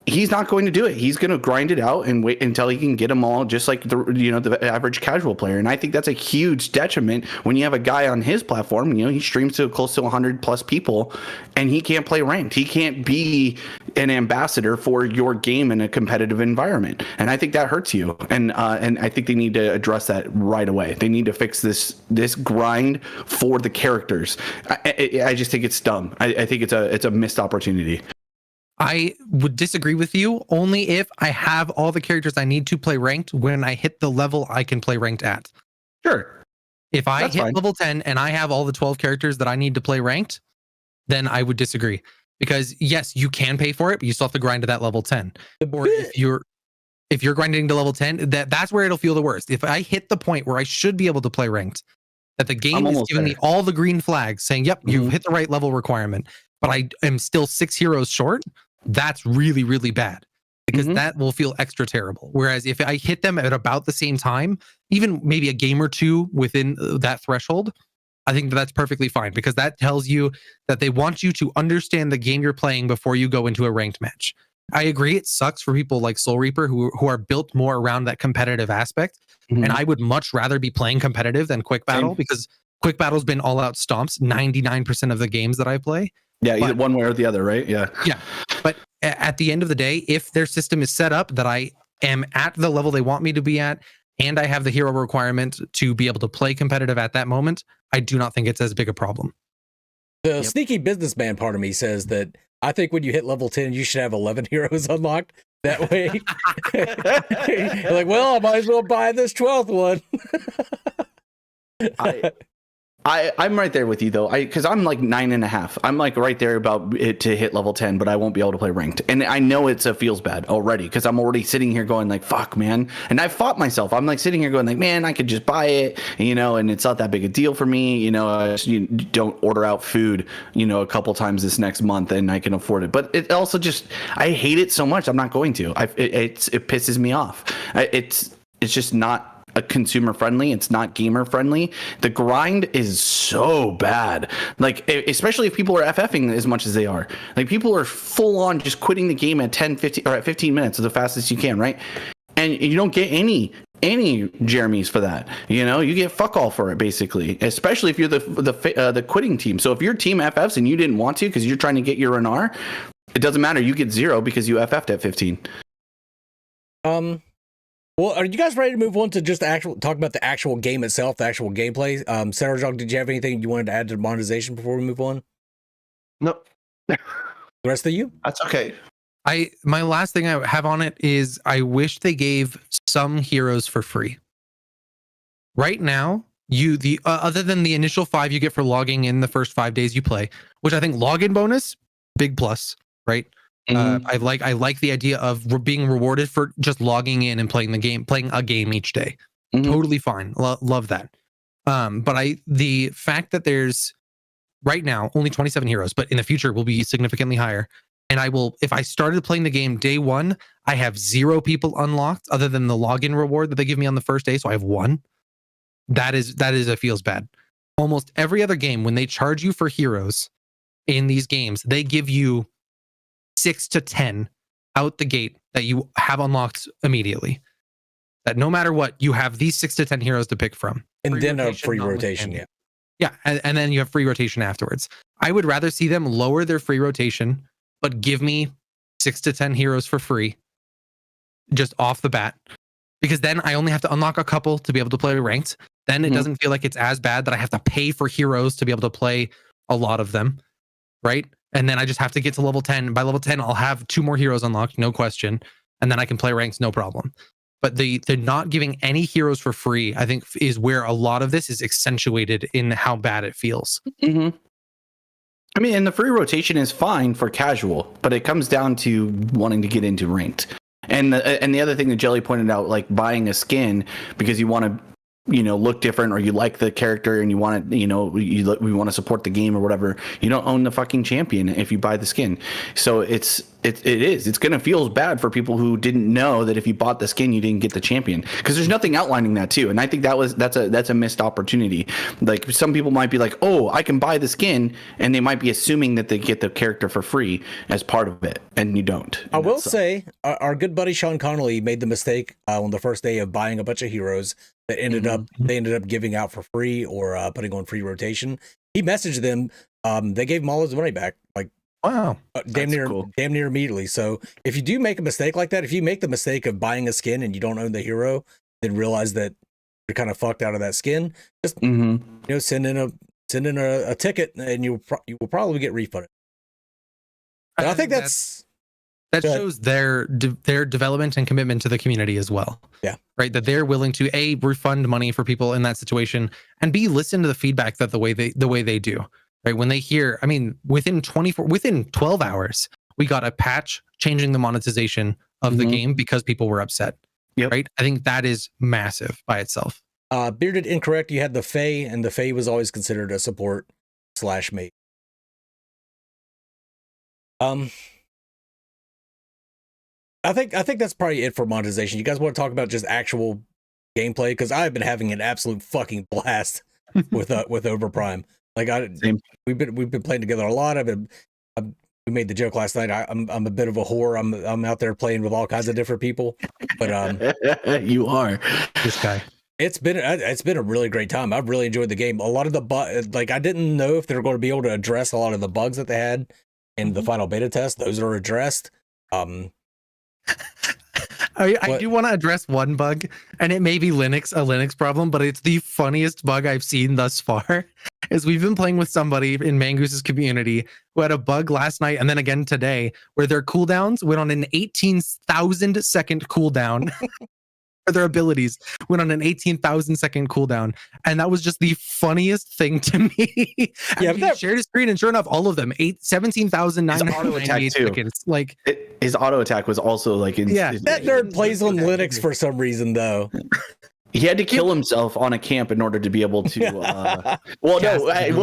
Speaker 2: He's not going to do it. He's going to grind it out and wait until he can get them all, just like the average casual player. And I think that's a huge detriment when you have a guy on his platform. He streams to close to 100 plus people, and he can't play ranked. He can't be an ambassador for your game in a competitive environment. And I think that hurts you. And I think they need to address that right away. They need to fix this grind for the characters. I just think it's dumb. I think it's a missed opportunity. I would disagree with you only if I have all the characters I need to play ranked when I hit the level I can play ranked at.
Speaker 3: Sure.
Speaker 2: If I hit level 10 and I have all the 12 characters that I need to play ranked, then I would disagree. Because yes, you can pay for it, but you still have to grind to that level 10. Or if you're grinding to level 10, that's where it'll feel the worst. If I hit the point where I should be able to play ranked, that the game is giving me all the green flags saying, yep, you've hit the right level requirement, but I am still 6 heroes short, that's really, really bad, because that will feel extra terrible. Whereas if I hit them at about the same time, even maybe a game or two within that threshold, I think that's perfectly fine, because that tells you that they want you to understand the game you're playing before you go into a ranked match. I agree, it sucks for people like Soul Reaper who are built more around that competitive aspect. And I would much rather be playing competitive than Quick Battle, because Quick Battle's been all out stomps 99% of the games that I play.
Speaker 3: Yeah, either one way or the other, right? Yeah.
Speaker 2: But at the end of the day, if their system is set up that I am at the level they want me to be at, and I have the hero requirement to be able to play competitive at that moment, I do not think it's as big a problem.
Speaker 1: The sneaky businessman part of me says that I think when you hit level 10, you should have 11 heroes unlocked. That way, you're like, well, I might as well buy this 12th one.
Speaker 3: I'm right there with you though. Because I'm like 9.5. I'm like right there about it to hit level 10, but I won't be able to play ranked. And I know it feels bad already because I'm already sitting here going like, fuck, man. And I fought myself. I'm like sitting here going like, man, I could just buy it, and it's not that big a deal for me. You don't order out food, a couple times this next month and I can afford it. But it also just, I hate it so much. I'm not going to. It pisses me off. It's just not a consumer friendly. It's not gamer friendly. The grind is so bad. Like, especially if people are FFing as much as they are. Like, people are full on just quitting the game at 10, 15, or at 15 minutes, the fastest you can, right? And you don't get any Jeremys for that. You get fuck all for it, basically. Especially if you're the quitting team. So if your team FFs and you didn't want to because you're trying to get your NR, it doesn't matter. You get 0 because you FF'd at 15.
Speaker 1: Well, are you guys ready to move on to just talk about the actual game itself, the actual gameplay? Sarah Jog, did you have anything you wanted to add to monetization before we move on?
Speaker 4: No.
Speaker 1: The rest of you?
Speaker 4: That's okay.
Speaker 2: My last thing I have on it is I wish they gave some heroes for free. Right now, other than the initial 5 you get for logging in the first 5 days you play, which I think login bonus, big plus, right? I like the idea of being rewarded for just logging in and playing a game each day. Totally fine. Love that. But the fact that there's right now only 27 heroes, but in the future will be significantly higher. And if I started playing the game day 1, I have 0 people unlocked other than the login reward that they give me on the first day. So I have 1. That feels bad. Almost every other game, when they charge you for heroes in these games, they give you 6 to 10 out the gate that you have unlocked immediately. That no matter what, you have these 6 to 10 heroes to pick from.
Speaker 1: And then a free rotation, yeah.
Speaker 2: Yeah, and then you have free rotation afterwards. I would rather see them lower their free rotation, but give me 6 to 10 heroes for free, just off the bat. Because then I only have to unlock a couple to be able to play ranked. Then it doesn't feel like it's as bad that I have to pay for heroes to be able to play a lot of them, right? And then I just have to get to level 10. By level 10, I'll have 2 more heroes unlocked, no question. And then I can play ranks, no problem. But the not giving any heroes for free, I think, is where a lot of this is accentuated in how bad it feels.
Speaker 3: I mean, and the free rotation is fine for casual, but it comes down to wanting to get into ranked. And the other thing that Jelly pointed out, like buying a skin because you want to, look different, or you like the character and you want to, we want to support the game or whatever. You don't own the fucking champion if you buy the skin. So it's going to feel bad for people who didn't know that if you bought the skin, you didn't get the champion, because there's nothing outlining that too. And I think that's a missed opportunity. Like, some people might be like, oh, I can buy the skin, and they might be assuming that they get the character for free as part of it, and you don't.
Speaker 1: I will say our good buddy Sean Connolly made the mistake on the first day of buying a bunch of heroes that ended up giving out for free or putting on free rotation. He messaged them. They gave him all his money back. Like,
Speaker 2: wow,
Speaker 1: damn near immediately. So if you do make a mistake like that, if you make the mistake of buying a skin and you don't own the hero, then realize that you're kind of fucked out of that skin. Just send in a ticket, and you will probably get refunded. And I think that
Speaker 2: shows their development and commitment to the community as well.
Speaker 1: Yeah.
Speaker 2: Right. That they're willing to A, refund money for people in that situation, and B, listen to the feedback that the way they do. Right. When they hear, I mean, within 12 hours, we got a patch changing the monetization of the game because people were upset.
Speaker 3: Yep.
Speaker 2: Right. I think that is massive by itself.
Speaker 1: Bearded Incorrect, you had the Fae, and the Fae was always considered a support / mate. I think that's probably it for monetization. You guys want to talk about just actual gameplay? Because I've been having an absolute fucking blast with Overprime. Like, we've been playing together a lot. We made the joke last night. I'm a bit of a whore. I'm out there playing with all kinds of different people. But
Speaker 3: you are
Speaker 2: this guy.
Speaker 1: It's been a really great time. I've really enjoyed the game. A lot of the I didn't know if they were going to be able to address a lot of the bugs that they had in the final beta test. Those are addressed.
Speaker 2: I do want to address one bug, and it may be a Linux problem, but it's the funniest bug I've seen thus far. Is we've been playing with somebody in Mangoose's community who had a bug last night and then again today where their cooldowns went on an 18,000 second cooldown. their abilities went on an 18,000 second cooldown, and that was just the funniest thing to me.
Speaker 1: Yeah,
Speaker 2: And he shared his screen, and sure enough, all of them 17,998 seconds. Like
Speaker 3: his auto attack was also like
Speaker 1: that nerd plays on Linux for some reason though.
Speaker 3: He had to kill himself on a camp in order to be able to. What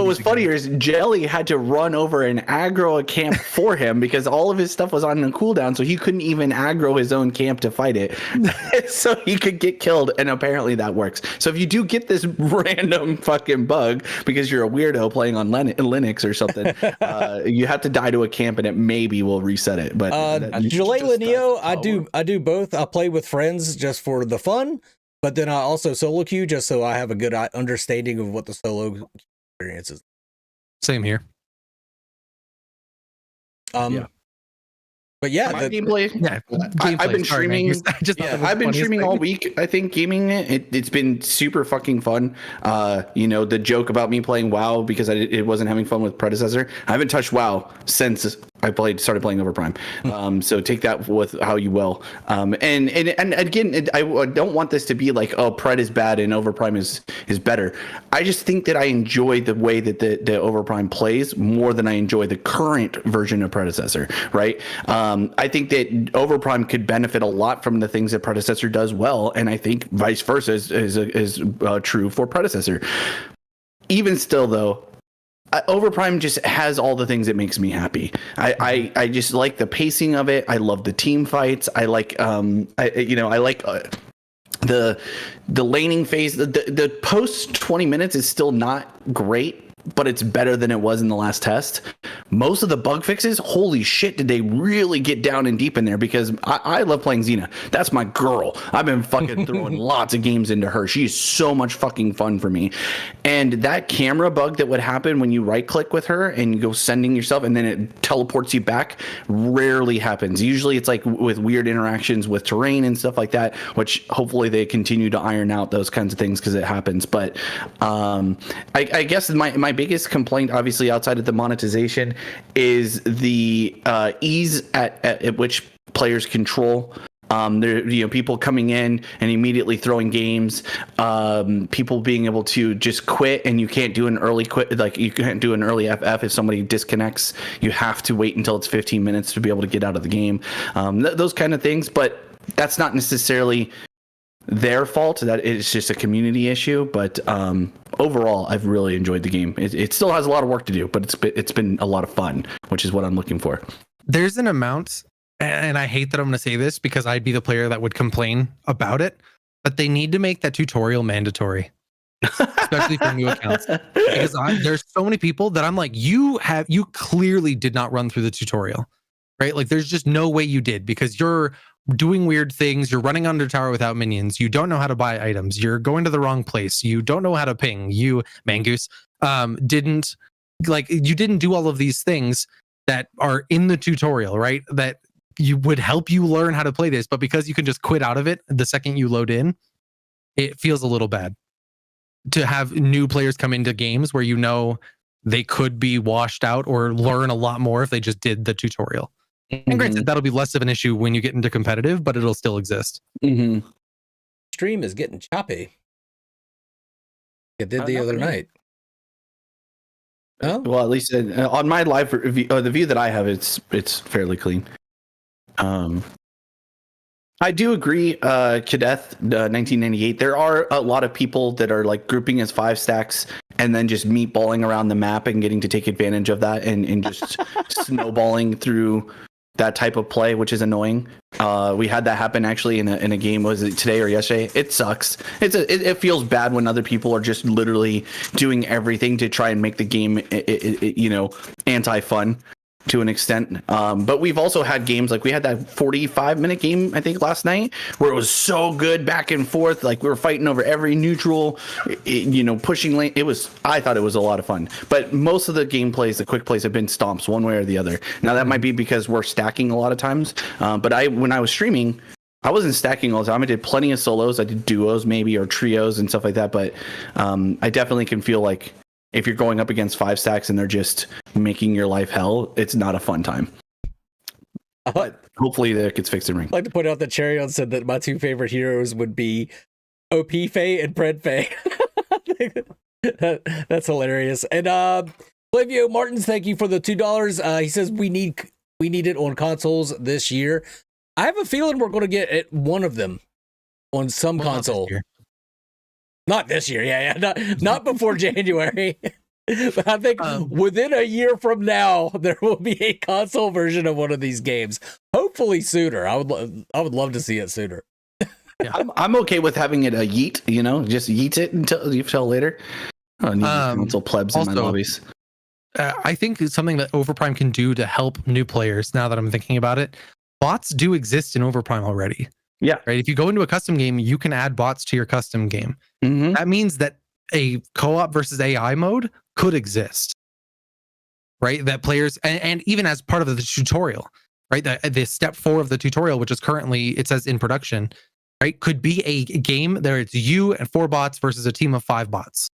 Speaker 3: was funnier is Jelly had to run over and aggro a camp for him because all of his stuff was on a cooldown, so he couldn't even aggro his own camp to fight it, so he could get killed. And apparently that works. So if you do get this random fucking bug because you're a weirdo playing on Linux or something, you have to die to a camp and it maybe will reset it. But
Speaker 1: Jalele Neo, I do both. I play with friends just for the fun. But then I also solo queue just so I have a good understanding of what the solo experience is.
Speaker 2: Same here.
Speaker 1: But yeah,
Speaker 3: gameplay. Yeah, I've been streaming. I've been streaming all week. I think gaming it's been super fucking fun. The joke about me playing WoW because it wasn't having fun with Predecessor. I haven't touched WoW since I started playing Overprime. So take that with how you will. And again, I don't want this to be like, oh, Pred is bad and Overprime is better. I just think that I enjoy the way that the Overprime plays more than I enjoy the current version of Predecessor. Right. I think that Overprime could benefit a lot from the things that Predecessor does well, and I think vice versa is true for Predecessor. Even still, though, Overprime just has all the things that makes me happy. I just like the pacing of it. I love the team fights. I like I like the laning phase. The post 20 minutes is still not great, but it's better than it was in the last test. Most of the bug fixes, holy shit, did they really get down and deep in there, because I love playing Xena. That's my girl. I've been fucking throwing lots of games into her. She's so much fucking fun for me. And that camera bug that would happen when you right click with her and you go sending yourself and then it teleports you back rarely happens. Usually it's like with weird interactions with terrain and stuff like that, which hopefully they continue to iron out those kinds of things because it happens. But I guess my biggest complaint, obviously outside of the monetization, is the ease at which players control. People coming in and immediately throwing games, people being able to just quit, and you can't do an early quit, like you can't do an early FF if somebody disconnects. You have to wait until it's 15 minutes to be able to get out of the game. Those kind of things, but that's not necessarily their fault. That it's just a community issue. But overall, I've really enjoyed the game. It still has a lot of work to do, but it's been a lot of fun, which is what I'm looking for.
Speaker 2: There's an amount, and I hate that I'm going to say this because I'd be the player that would complain about it, but they need to make that tutorial mandatory, especially for new accounts. Because there's so many people that I'm like, you clearly did not run through the tutorial, right? Like there's just no way you did, because you're doing weird things. You're running under tower without minions. You don't know how to buy items. You're going to the wrong place. You don't know how to ping. You, Mangoose, didn't do all of these things that are in the tutorial, right? That you would help you learn how to play this, but because you can just quit out of it the second you load in, it feels a little bad to have new players come into games where they could be washed out or learn a lot more if they just did the tutorial. And granted, that'll be less of an issue when you get into competitive, but it'll still exist.
Speaker 3: Mm-hmm.
Speaker 1: Stream is getting choppy. It did the other night. Oh,
Speaker 3: well, at least on my live review, the view that I have, it's fairly clean. I do agree, Cadeth 1998. There are a lot of people that are like grouping as 5 stacks and then just meatballing around the map and getting to take advantage of that and just snowballing through that type of play, which is annoying. We had that happen actually in a game. Was it today or yesterday? It sucks. It feels bad when other people are just literally doing everything to try and make the game, anti-fun to an extent. But we've also had games like we had that 45-minute game, I think, last night, where it was so good back and forth. Like we were fighting over every neutral, pushing lane. I thought it was a lot of fun. But most of the gameplays, the quick plays, have been stomps one way or the other. Now that might be because we're stacking a lot of times. But when I was streaming, I wasn't stacking all the time. I did plenty of solos. I did duos maybe, or trios and stuff like that. But I definitely can feel like if you're going up against 5 stacks and they're just making your life hell, it's not a fun time. But hopefully that gets fixed in ring.
Speaker 1: I'd like to point out that Cherion said that my 2 favorite heroes would be OP Faye and Pred Faye. That's hilarious. And Flavio Martins, thank you for the $2. He says we need it on consoles this year. I have a feeling we're going to get one of them on some console. Not this year, yeah. Not before January. But I think within a year from now, there will be a console version of one of these games. Hopefully sooner. I would love to see it sooner.
Speaker 3: Yeah. I'm okay with having it a yeet, just yeet it until later. I don't need console plebs in my lobbies.
Speaker 2: I think it's something that Overprime can do to help new players. Now that I'm thinking about it, bots do exist in Overprime already.
Speaker 3: Yeah.
Speaker 2: Right. If you go into a custom game, you can add bots to your custom game.
Speaker 3: Mm-hmm.
Speaker 2: That means that a co-op versus AI mode could exist. Right. That players and even as part of the tutorial, right? The step 4 of the tutorial, which is currently, it says in production, right? Could be a game there. It's you and 4 bots versus a team of 5 bots.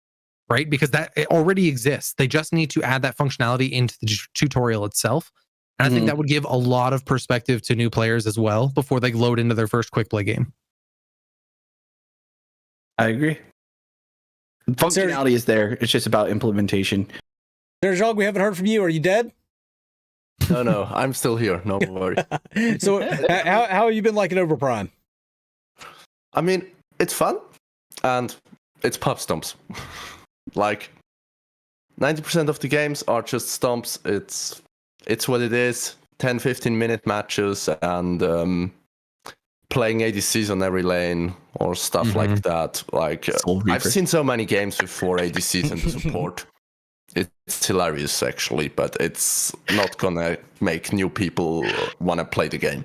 Speaker 2: Right. Because it already exists. They just need to add that functionality into the tutorial itself. And I think that would give a lot of perspective to new players as well before they load into their first quick play game.
Speaker 3: I agree. Functionality is there. It's just about implementation.
Speaker 1: Serjog, we haven't heard from you. Are you dead?
Speaker 4: No, I'm still here. No worry.
Speaker 1: So how have you been liking Overprime?
Speaker 4: I mean, it's fun and it's pub stomps. Like 90% of the games are just stomps. It's what it is. 10-15 minute matches and playing ADCs on every lane or stuff like that. Like I've seen so many games with 4 ADCs and support. It's hilarious actually, but it's not gonna make new people want to play the game.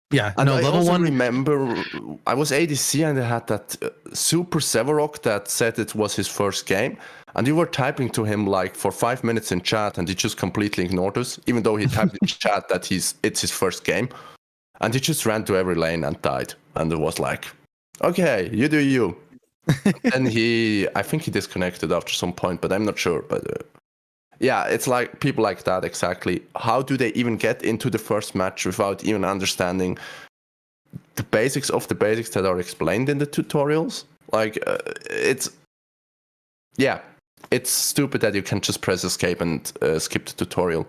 Speaker 2: Yeah,
Speaker 4: and I
Speaker 2: level
Speaker 4: also
Speaker 2: 1.
Speaker 4: remember I was ADC and I had that super Sevarok that said it was his first game, and you were typing to him like for 5 minutes in chat, and he just completely ignored us, even though he typed in chat that it's his first game, and he just ran to every lane and died, and it was like, okay, you do you. And I think he disconnected after some point, but I'm not sure. But yeah, it's like people like that exactly. How do they even get into the first match without even understanding the basics of the basics that are explained in the tutorials? Like it's stupid that you can just press escape and skip the tutorial.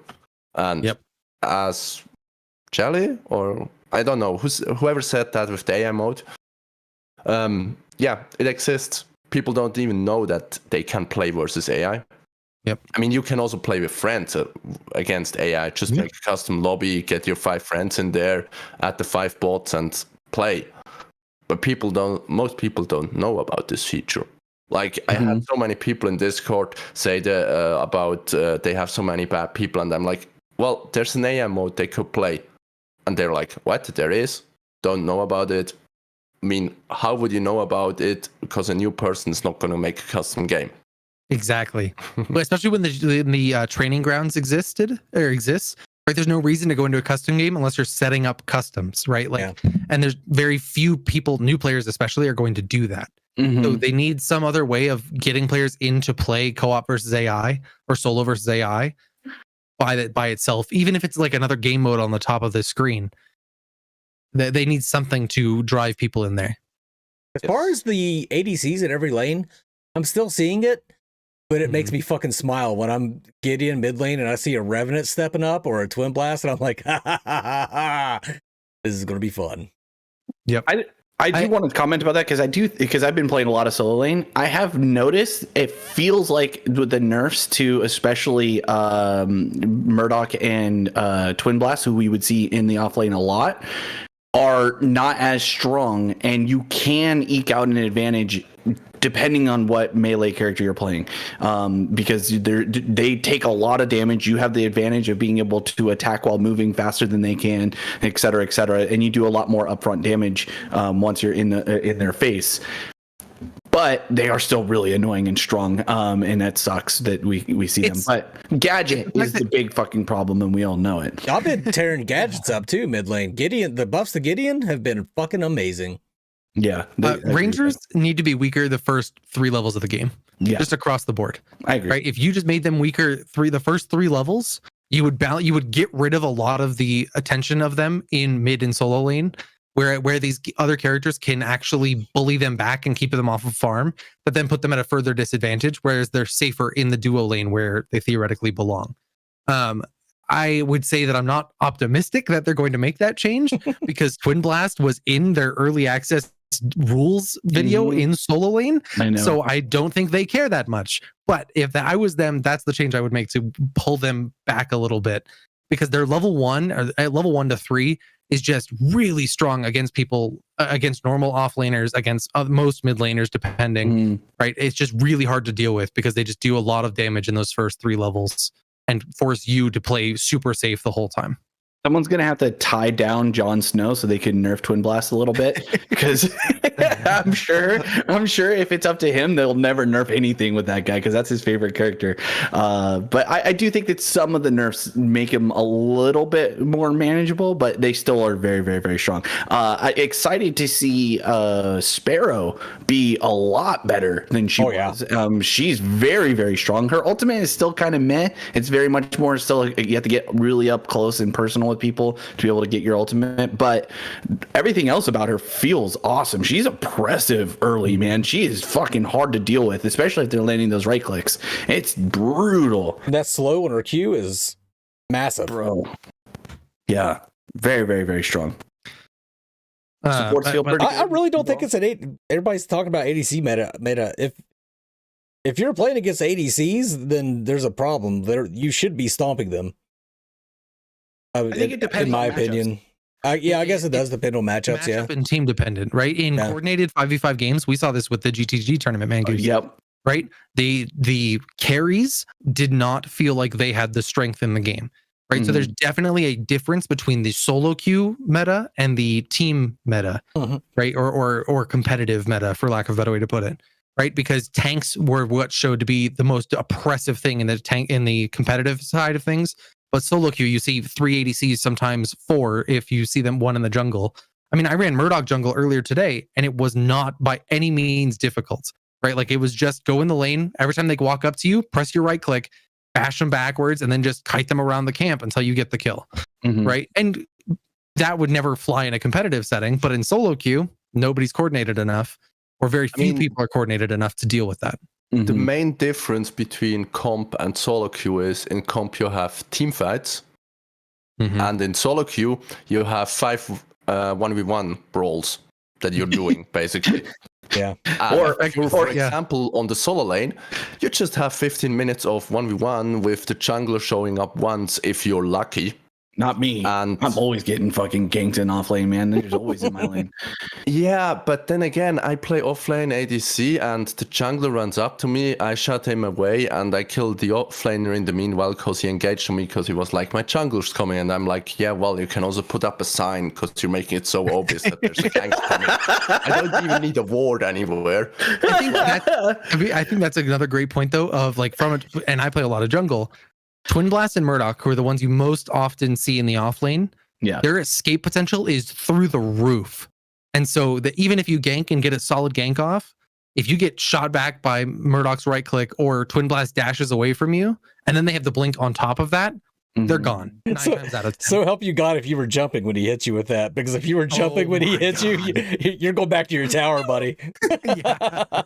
Speaker 4: And as Jelly, or I don't know whoever said that with the AI mode. It exists. People don't even know that they can play versus AI.
Speaker 2: Yep.
Speaker 4: I mean, you can also play with friends against AI. Just make a custom lobby, get your 5 friends in there, add the 5 bots, and play. But most people don't know about this feature. Like I had so many people in Discord say about they have so many bad people, and I'm like, well, there's an AI mode they could play, and they're like, what? There is? Don't know about it. I mean, how would you know about it? Because a new person is not going to make a custom game.
Speaker 2: Exactly. But especially when the training grounds exists, right? There's no reason to go into a custom game unless you're setting up customs, right? And there's very few people, new players especially, are going to do that. So they need some other way of getting players into play co-op versus AI or solo versus AI by itself, even if it's like another game mode on the top of the screen. They need something to drive people in there.
Speaker 1: As far as the ADCs in every lane, I'm still seeing it, but it makes me fucking smile when I'm Gideon mid lane and I see a Revenant stepping up or a Twin Blast, and I'm like, ha ha ha ha ha. This is gonna be fun.
Speaker 2: Yep.
Speaker 3: I do want to comment about that because I've been playing a lot of solo lane. I have noticed it feels like with the nerfs to especially Murdoch and Twin Blast, who we would see in the off lane a lot, are not as strong, and you can eke out an advantage depending on what melee character you're playing, because they take a lot of damage. You have the advantage of being able to attack while moving faster than they can, et cetera, and you do a lot more upfront damage once you're in their face. But they are still really annoying and strong, and that sucks that we see them. But Gadget is the big fucking problem, and we all know it.
Speaker 1: I've been tearing gadgets up too mid lane. Gideon, the buffs to Gideon have been fucking amazing.
Speaker 3: Yeah,
Speaker 2: Rangers need to be weaker the first 3 levels of the game,
Speaker 3: just
Speaker 2: across the board.
Speaker 3: I agree.
Speaker 2: Right? If you just made them weaker the first 3 levels, you would get rid of a lot of the attention of them in mid and solo lane, where these other characters can actually bully them back and keep them off of farm, but then put them at a further disadvantage, whereas they're safer in the duo lane where they theoretically belong. I would say that I'm not optimistic that they're going to make that change because Twin Blast was in their early access rules video in solo lane.
Speaker 3: I know.
Speaker 2: So I don't think they care that much. But if I was them, that's the change I would make to pull them back a little bit, because their level 1 or level 1 to 3 is just really strong against people, against normal offlaners, against most mid laners, depending, right? It's just really hard to deal with because they just do a lot of damage in those first 3 levels and force you to play super safe the whole time.
Speaker 3: Someone's gonna have to tie down Jon Snow so they can nerf Twin Blast a little bit, because I'm sure if it's up to him, they'll never nerf anything with that guy because that's his favorite character. But I do think that some of the nerfs make him a little bit more manageable, but they still are very, very, very strong. Excited to see Sparrow be a lot better than she was. She's very, very strong. Her ultimate is still kind of meh. It's very much more still, you have to get really up close and personal with people to be able to get your ultimate, but everything else about her feels awesome. She's oppressive early, man. She is fucking hard to deal with, especially if they're landing those right clicks. It's brutal.
Speaker 1: And that slow on her Q is massive,
Speaker 3: bro. Yeah, very, very, very strong. Supports feel pretty
Speaker 1: I really don't think it's an 8. Everybody's talking about ADC meta. If you're playing against ADCs, then there's a problem. You should be stomping them.
Speaker 3: I think it depends.
Speaker 1: In my opinion, I guess it does depend on matchups.
Speaker 2: Matchup and team dependent, right? In coordinated 5v5 games, we saw this with the GTG tournament, man.
Speaker 3: Yep.
Speaker 2: Right. The carries did not feel like they had the strength in the game. Right. So there's definitely a difference between the solo queue meta and the team meta, right? Or competitive meta, for lack of a better way to put it. Right, because tanks were what showed to be the most oppressive thing in the competitive side of things. But solo queue, you see 3 ADCs, sometimes 4 if you see them 1 in the jungle. I mean, I ran Murdoch jungle earlier today, and it was not by any means difficult, right? Like, it was just go in the lane. Every time they walk up to you, press your right click, bash them backwards, and then just kite them around the camp until you get the kill, right? And that would never fly in a competitive setting, but in solo queue, nobody's coordinated enough, or very few people are coordinated enough to deal with that.
Speaker 4: The main difference between comp and solo queue is in comp you have team fights, and in solo queue you have 5 1v1 brawls that you're doing basically.
Speaker 1: Yeah.
Speaker 4: For example, on the solo lane, you just have 15 minutes of 1v1 with the jungler showing up once if you're lucky.
Speaker 3: Not me. And I'm always getting fucking ganked in off lane, man. They're just always in my lane.
Speaker 4: Yeah, but then again, I play offlane ADC and the jungler runs up to me. I shut him away and I killed the offlaner in the meanwhile because he engaged on me because he was like, my jungler's coming. And I'm like, yeah, well, you can also put up a sign because you're making it so obvious that there's a gank coming. I don't even need a ward anywhere.
Speaker 2: I think that's another great point, though, of like and I play a lot of jungle. Twin Blast and Murdoch, who are the ones you most often see in the off lane, their escape potential is through the roof. And so even if you gank and get a solid gank off, if you get shot back by Murdoch's right click or Twin Blast dashes away from you, and then they have the blink on top of that, they're gone. 9 times out of 10.
Speaker 1: So help you God if you were jumping when he hit you with that, because if you were jumping when he hit you, you're going back to your tower, buddy.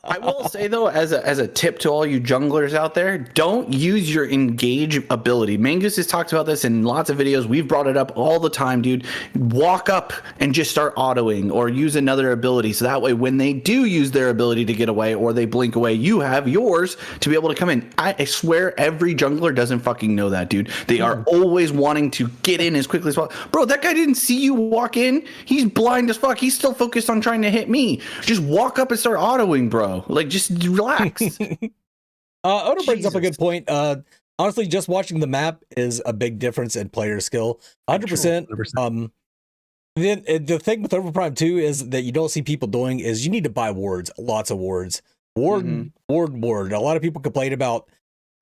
Speaker 3: I will say though, as a tip to all you junglers out there, don't use your engage ability. Mangus has talked about this in lots of videos. We've brought it up all the time, dude. Walk up and just start autoing or use another ability. So that way, when they do use their ability to get away or they blink away, you have yours to be able to come in. I swear every jungler doesn't fucking know that, dude. They are always wanting to get in as quickly as possible. Bro, that guy didn't see you walk in. He's blind as fuck. He's still focused on trying to hit me. Just walk up and start autoing, bro. Like, just relax.
Speaker 1: Oda brings up a good point. Honestly, just watching the map is a big difference in player skill. 100%. 100%. Then the thing with Overprime too is that you don't see people doing is you need to buy wards, lots of wards. Ward. A lot of people complain about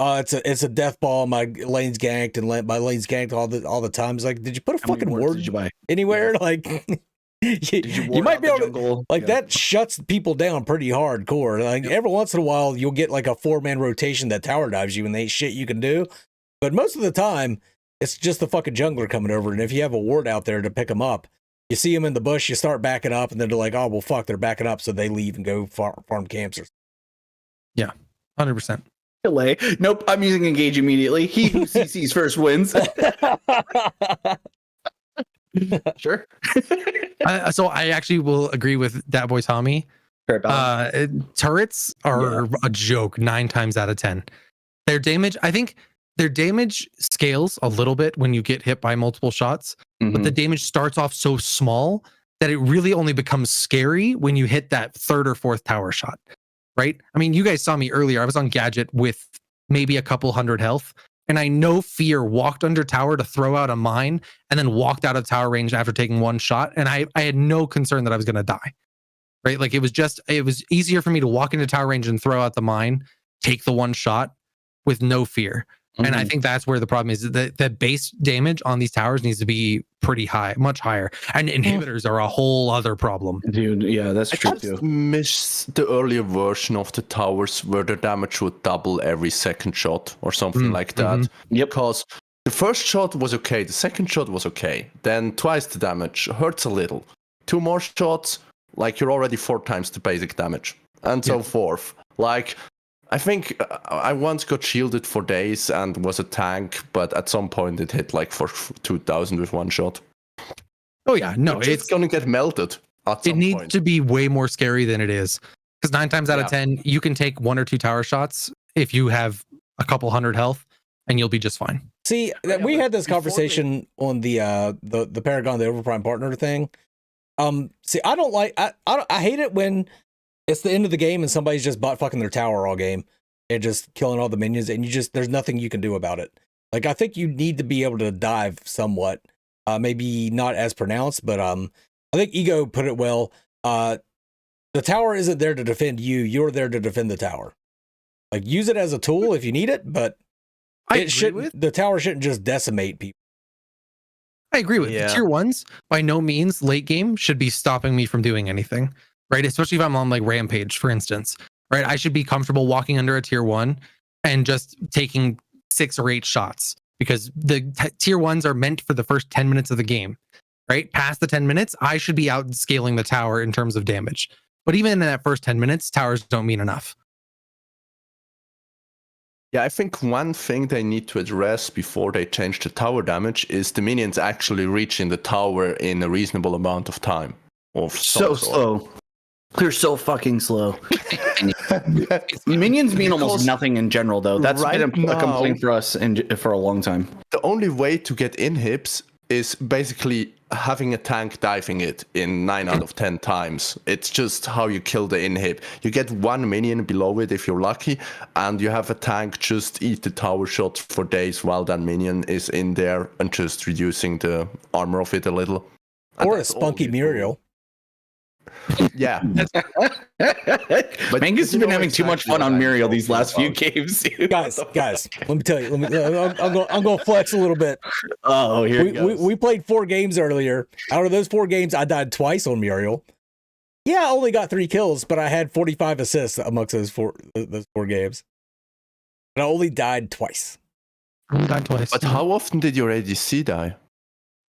Speaker 1: it's a death ball. My lane's ganked and my lane's ganked all the time. It's like, did you put a fucking ward
Speaker 3: did you buy
Speaker 1: anywhere? Like, you might be able to, like, that shuts people down pretty hardcore. Like, every once in a while, you'll get like a 4-man rotation that tower dives you and they ain't shit you can do. But most of the time, it's just the fucking jungler coming over. And if you have a ward out there to pick them up, you see them in the bush, you start backing up, and then they're like, oh, well, fuck, they're backing up. So they leave and go farm camps.
Speaker 2: Yeah, 100%.
Speaker 3: Delay. Nope, I'm using engage immediately. He who CCs first wins. Sure.
Speaker 2: So I actually will agree with that boy Tommy. Turrets are a joke 9 times out of 10. Their damage, I think their damage scales a little bit when you get hit by multiple shots, but the damage starts off so small that it really only becomes scary when you hit that 3rd or 4th tower shot, right? I mean, you guys saw me earlier. I was on Gadget with maybe a couple hundred health, and I no fear walked under tower to throw out a mine and then walked out of tower range after taking 1 shot. And I had no concern that I was going to die, right? Like it was easier for me to walk into tower range and throw out the mine, take the 1 shot with no fear. And I think that's where the problem is. The base damage on these towers needs to be pretty high, much higher. And inhibitors are a whole other problem.
Speaker 3: Dude, yeah, that's true too.
Speaker 4: I miss the earlier version of the towers where the damage would double every 2nd shot or something like that.
Speaker 3: Yep.
Speaker 4: Because the first shot was okay, the 2nd shot was okay. Then twice the damage hurts a little. 2 more shots, like you're already 4 times the basic damage. And so forth. Like, I think I once got shielded for days and was a tank, but at some point it hit like for 2,000 with 1 shot.
Speaker 2: Oh yeah, no,
Speaker 4: it's going to get melted at some
Speaker 2: It needs
Speaker 4: point.
Speaker 2: to be way more scary than it is. Because 9 times out of 10, you can take 1 or 2 tower shots if you have a couple hundred health, and you'll be just fine.
Speaker 1: See, we had this conversation on the Paragon, the Overprime partner thing. See, I don't like, I hate it when it's the end of the game and somebody's just butt fucking their tower all game and just killing all the minions, and there's nothing you can do about it. Like, I think you need to be able to dive somewhat, maybe not as pronounced, but I think Ego put it well. The tower isn't there to defend you; you're there to defend the tower. Like, use it as a tool if you need it, but the tower shouldn't just decimate people.
Speaker 2: I agree with the tier 1s. By no means late game should be stopping me from doing anything. Right, especially if I'm on like Rampage, for instance, right? I should be comfortable walking under a tier 1 and just taking 6 or 8 shots, because the tier 1s are meant for the first 10 minutes of the game, right? Past the 10 minutes, I should be out scaling the tower in terms of damage. But even in that first 10 minutes, towers don't mean enough.
Speaker 4: Yeah, I think one thing they need to address before they change the tower damage is the minions actually reaching the tower in a reasonable amount of time.
Speaker 3: So slow. They're so fucking slow. Minions mean almost nothing in general, though. That's been a complaint for us for a long time.
Speaker 4: The only way to get inhibs is basically having a tank diving it in 9 out of 10 times. It's just how you kill the inhib. You get 1 minion below it if you're lucky, and you have a tank just eat the tower shots for days while that minion is in there and just reducing the armor of it a little.
Speaker 1: Or a spunky Muriel.
Speaker 4: Yeah.
Speaker 3: But Mangus has been having too much fun on Muriel these last few games.
Speaker 1: Guys, let me tell you. I'm going to flex a little bit.
Speaker 3: Oh, here it goes.
Speaker 1: We played 4 games earlier. Out of those 4 games, I died twice on Muriel. Yeah, I only got 3 kills, but I had 45 assists amongst those four games. And I only died twice.
Speaker 2: Only died twice.
Speaker 4: But how often did your ADC die?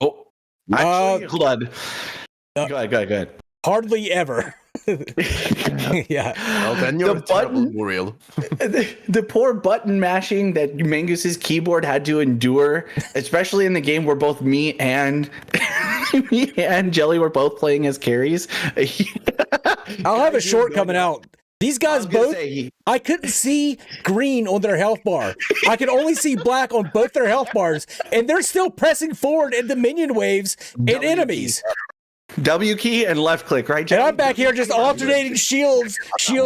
Speaker 3: Oh, actually, hold on. Go ahead.
Speaker 1: Hardly ever. Yeah.
Speaker 4: Well, then you're a terrible Muriel.
Speaker 3: The poor button mashing that Mangus's keyboard had to endure, especially in the game where both me and Jelly were both playing as carries.
Speaker 1: I'll have a short coming out. These guys both, I couldn't see green on their health bar. I could only see black on both their health bars, and they're still pressing forward into minion waves and enemies.
Speaker 3: W key and left click, right, Jelly?
Speaker 1: And I'm back here just alternating shields. Shield.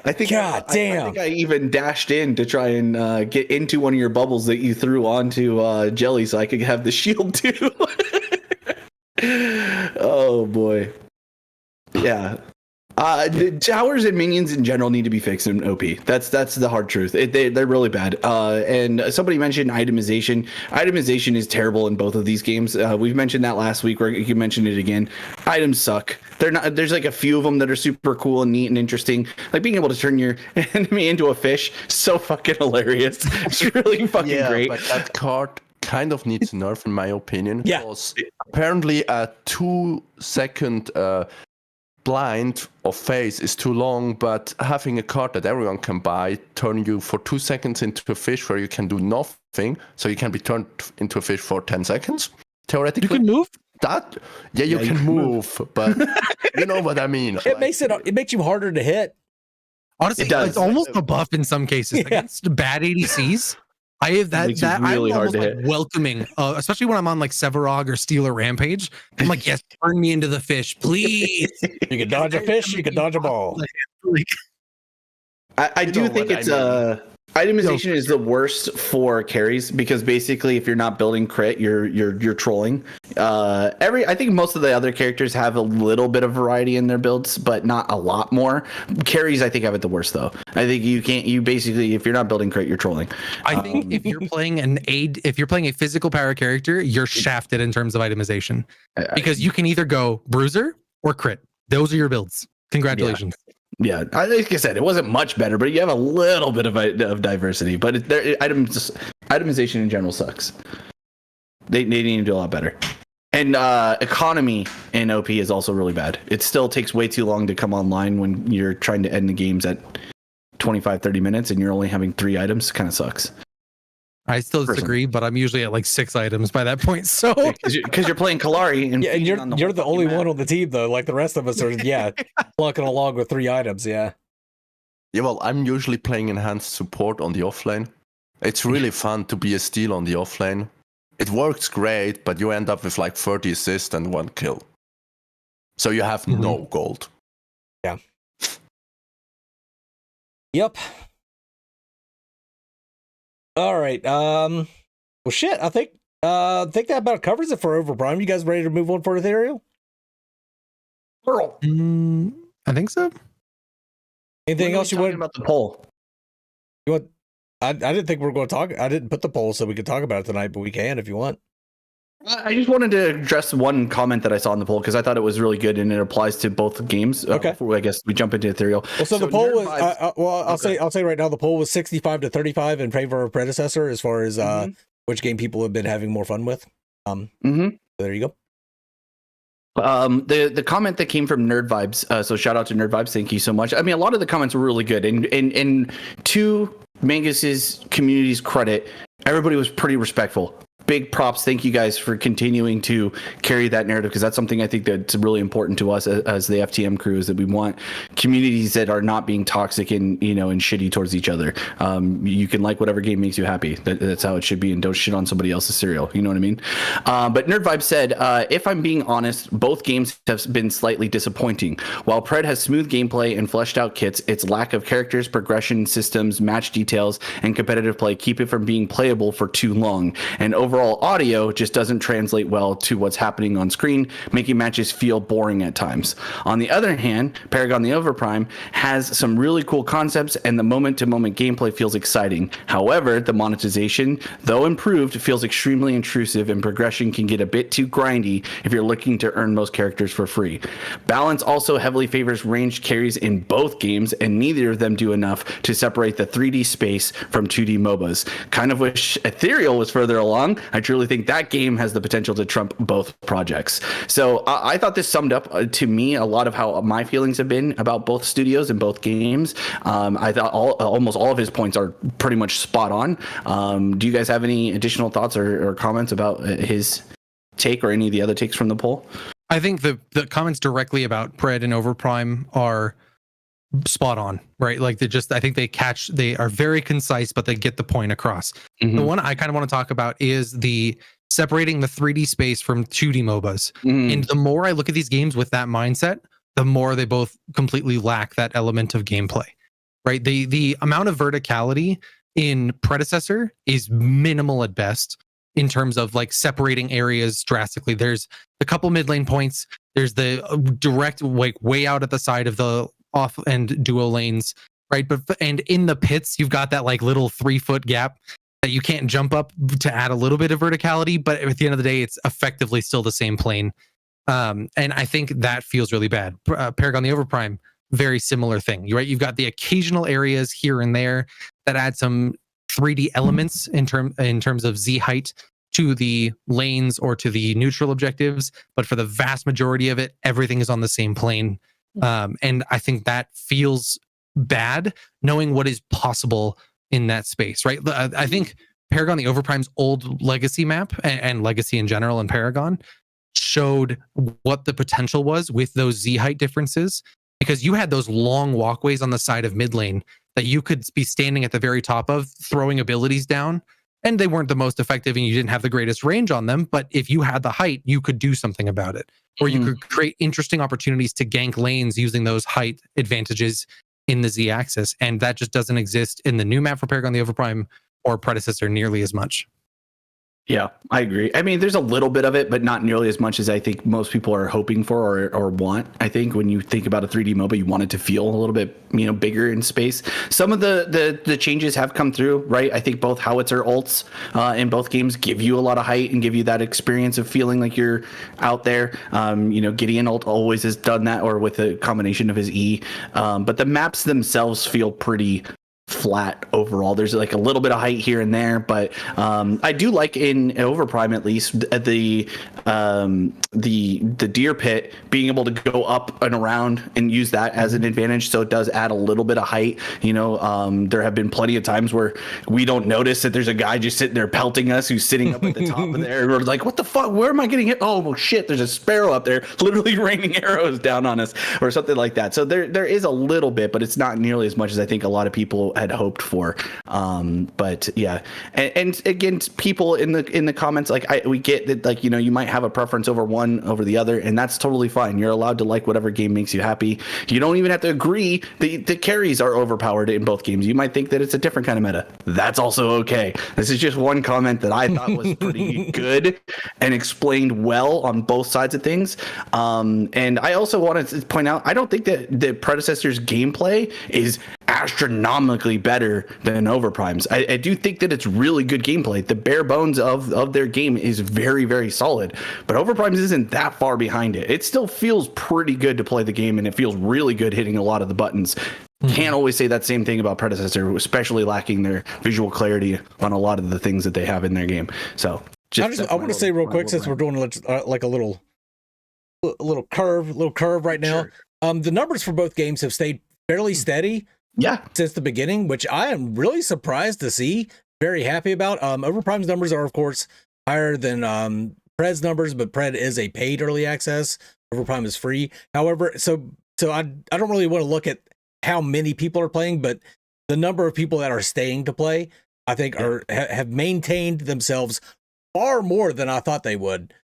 Speaker 3: I think
Speaker 1: God damn.
Speaker 3: I think I even dashed in to try and get into one of your bubbles that you threw onto Jelly so I could have the shield too. Oh boy. Yeah. The towers and minions in general need to be fixed in OP. That's the hard truth. They're really bad. And somebody mentioned itemization. Itemization is terrible in both of these games. We've mentioned that last week. You mentioned it again. Items suck. They're not. There's like a few of them that are super cool and neat and interesting. Like being able to turn your enemy into a fish. So fucking hilarious. It's really fucking great.
Speaker 4: But that card kind of needs nerf in my opinion.
Speaker 1: Yeah.
Speaker 4: Because apparently a 2-second blind of phase is too long, but having a card that everyone can buy turn you for 2 seconds into a fish where you can do nothing, so you can be turned into a fish for 10 seconds theoretically.
Speaker 2: You can move.
Speaker 4: That you can move, but you know what I mean.
Speaker 1: It makes you harder to hit.
Speaker 2: Honestly, it's almost a buff in some cases against bad ADCs. I have that.
Speaker 3: Really
Speaker 2: I'm
Speaker 3: hard
Speaker 2: almost
Speaker 3: to
Speaker 2: like
Speaker 3: hit.
Speaker 2: welcoming, especially when I'm on like Sevarog or Stealer Rampage. I'm like, yes, turn me into the fish, please.
Speaker 1: You can dodge a fish, you can dodge a ball.
Speaker 3: I do think it's itemization is the worst for carries because basically if you're not building crit, you're trolling. I think most of the other characters have a little bit of variety in their builds, but not a lot more. Carries I think have it the worst though. I think you basically if you're not building crit, you're trolling.
Speaker 2: I think if you're playing if you're playing a physical power character, you're shafted in terms of itemization because you can either go bruiser or crit. Those are your builds. Congratulations.
Speaker 3: Yeah, like I said, it wasn't much better, but you have a little bit of diversity. But itemization in general sucks. They need to do a lot better. And economy in OP is also really bad. It still takes way too long to come online when you're trying to end the games at 25, 30 minutes and you're only having 3 items. Kind of sucks.
Speaker 2: I still disagree, but I'm usually at like 6 items by that point. So
Speaker 3: because you're playing Kalari and
Speaker 1: you're the only one on the team though. Like the rest of us are plucking along with 3 items. Yeah.
Speaker 4: Yeah, well, I'm usually playing enhanced support on the offlane. It's really fun to be a steal on the offlane. It works great, but you end up with like 30 assists and 1 kill. So you have no gold.
Speaker 1: Yeah. Yep. All right. Well, shit. I think that about covers it for Overprime. You guys ready to move on for Ethereal?
Speaker 2: I think so.
Speaker 1: Anything else you want
Speaker 3: about the poll?
Speaker 1: You want? I didn't think we were going to talk. I didn't put the poll so we could talk about it tonight, but we can if you want.
Speaker 3: I just wanted to address one comment that I saw in the poll because I thought it was really good and it applies to both games.
Speaker 1: Okay.
Speaker 3: Before I guess we jump into Ethereal.
Speaker 1: Well, so the poll was. I'll say right now the poll was 65-35 in favor of Predecessor as far as which game people have been having more fun with. So there you go.
Speaker 3: The comment that came from Nerd Vibes. So shout out to Nerd Vibes. Thank you so much. I mean, a lot of the comments were really good, and to Mangus's community's credit, everybody was pretty respectful. Big props. Thank you guys for continuing to carry that narrative because that's something I think that's really important to us as the FTM crew is that we want communities that are not being toxic and and shitty towards each other. You can like whatever game makes you happy. That's how it should be, and don't shit on somebody else's cereal. You know what I mean? But Nerd Vibe said, if I'm being honest, both games have been slightly disappointing. While Pred has smooth gameplay and fleshed out kits, its lack of characters, progression systems, match details, and competitive play keep it from being playable for too long. And overall audio just doesn't translate well to what's happening on screen, making matches feel boring at times. On the other hand, Paragon the Overprime has some really cool concepts and the moment-to-moment gameplay feels exciting. However, the monetization, though improved, feels extremely intrusive and progression can get a bit too grindy if you're looking to earn most characters for free. Balance also heavily favors ranged carries in both games and neither of them do enough to separate the 3D space from 2D MOBAs. Kind of wish Ethereal was further along. I truly think that game has the potential to trump both projects. So I thought this summed up to me a lot of how my feelings have been about both studios and both games. I thought almost all of his points are pretty much spot on. Do you guys have any additional thoughts or comments about his take or any of the other takes from the poll?
Speaker 2: I think the comments directly about Pred and Overprime are spot on, right? Like I think they are very concise, but they get the point across. The one I kind of want to talk about is the separating the 3D space from 2D MOBAs. And the more I look at these games with that mindset, the more they both completely lack that element of gameplay, right? The amount of verticality in Predecessor is minimal at best in terms of like separating areas drastically. There's a couple mid lane points There's the direct, like, way out at the side of the off end duo lanes, right? And in the pits, you've got that like little 3-foot gap that you can't jump up to add a little bit of verticality, but at the end of the day, it's effectively still the same plane. And I think that feels really bad. Paragon the Overprime, very similar thing. You're right. You've got the occasional areas here and there that add some 3D elements in terms of Z height to the lanes or to the neutral objectives, but for the vast majority of it, everything is on the same plane. And I think that feels bad, knowing what is possible in that space, right? I think Paragon the Overprime's old legacy map and legacy in general and Paragon showed what the potential was with those Z height differences, because you had those long walkways on the side of mid lane that you could be standing at the very top of, throwing abilities down, and they weren't the most effective and you didn't have the greatest range on them. But if you had the height, you could do something about it, or you could create interesting opportunities to gank lanes using those height advantages in the Z axis. And that just doesn't exist in the new map for Paragon the Overprime or Predecessor nearly as much.
Speaker 3: Yeah, I agree. I mean, there's a little bit of it, but not nearly as much as I think most people are hoping for or want. I think when you think about a 3D MOBA, you want it to feel a little bit, bigger in space. Some of the changes have come through, right? I think both howitzer ults in both games give you a lot of height and give you that experience of feeling like you're out there. Gideon ult always has done that, or with a combination of his E. But the maps themselves feel pretty flat overall. There's like a little bit of height here and there, but I do like in Overprime at least the deer pit being able to go up and around and use that as an advantage. So it does add a little bit of height. There have been plenty of times where we don't notice that there's a guy just sitting there pelting us who's sitting up at the top of there. We're like, what the fuck? Where am I getting hit? Oh, well, shit, there's a sparrow up there literally raining arrows down on us or something like that. So there is a little bit, but it's not nearly as much as I think a lot of people had hoped for. But yeah, and again, people in the comments, like we get that, like, you might have a preference over one over the other, and that's totally fine. You're allowed to like whatever game makes you happy. You don't even have to agree the carries are overpowered in both games. You might think that it's a different kind of meta. That's also okay. This is just one comment that I thought was pretty good and explained well on both sides of things. And I also wanted to point out, I don't think that the Predecessor's gameplay is astronomically better than Overprime's. I do think that it's really good gameplay. The bare bones of their game is very, very solid, but Overprime's isn't that far behind it. It still feels pretty good to play the game, and it feels really good hitting a lot of the buttons. Can't always say that same thing about Predecessor, especially lacking their visual clarity on a lot of the things that they have in their game. So
Speaker 1: I want to say real quick, since we're doing like a little curve right now. Sure. The numbers for both games have stayed fairly steady. Yeah, since the beginning, which I am really surprised to see. Very happy about. Overprime's numbers are, of course, higher than Pred's numbers, but Pred is a paid early access. Overprime is free. However, so I don't really want to look at how many people are playing, but the number of people that are staying to play, I think, have maintained themselves far more than I thought they would.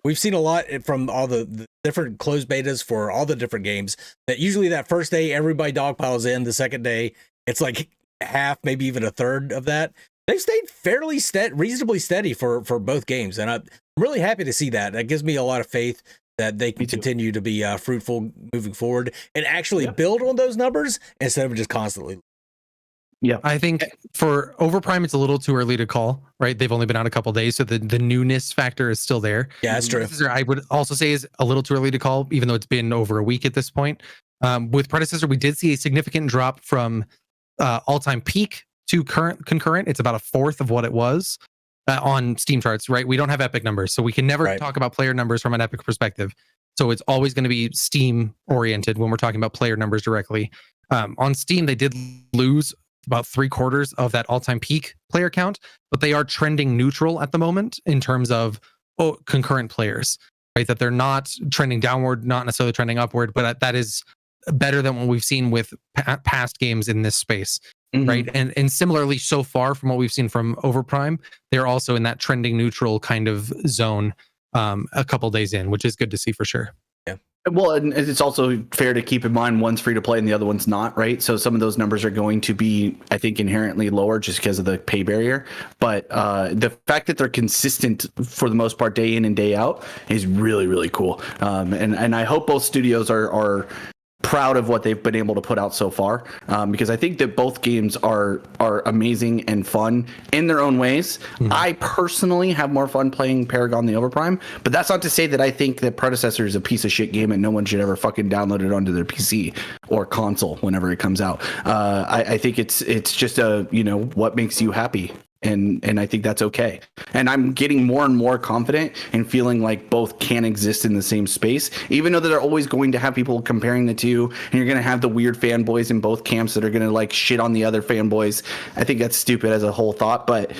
Speaker 1: We've seen a lot from all the different closed betas for all the different games, that usually that first day everybody dogpiles in. The second day it's like half, maybe even a third of that. They've stayed fairly reasonably steady for both games, and I'm really happy to see that. That gives me a lot of faith that they can continue to be fruitful moving forward and actually build on those numbers instead of just constantly.
Speaker 2: Yeah, I think for Overprime, it's a little too early to call, right? They've only been out a couple days, so the newness factor is still there.
Speaker 1: Yeah, that's true.
Speaker 2: Predecessor, I would also say, is a little too early to call, even though it's been over a week at this point. With Predecessor, we did see a significant drop from all-time peak to current concurrent. It's about a fourth of what it was on Steam charts, right? We don't have Epic numbers, so we can never talk about player numbers from an Epic perspective. So it's always going to be Steam oriented when we're talking about player numbers directly. On Steam, they did lose about 3/4 of that all-time peak player count, but they are trending neutral at the moment in terms of concurrent players, right? That they're not trending downward, not necessarily trending upward, but that is better than what we've seen with past games in this space, right? And similarly, so far from what we've seen from Overprime, they're also in that trending neutral kind of zone a couple days in, which is good to see for sure.
Speaker 1: Yeah,
Speaker 3: Well, and it's also fair to keep in mind one's free to play and the other one's not, right? So some of those numbers are going to be, I think, inherently lower just because of the pay barrier. But the fact that they're consistent for the most part, day in and day out, is really, really cool. And I hope both studios are proud of what they've been able to put out so far, because I think that both games are amazing and fun in their own ways. I personally have more fun playing Paragon than Overprime, but that's not to say that I think that Predecessor is a piece of shit game and no one should ever fucking download it onto their PC or console whenever it comes out. I think it's just what makes you happy. And I think that's okay. And I'm getting more and more confident in feeling like both can exist in the same space, even though they're always going to have people comparing the two, and you're going to have the weird fanboys in both camps that are going to like shit on the other fanboys. I think that's stupid as a whole thought, but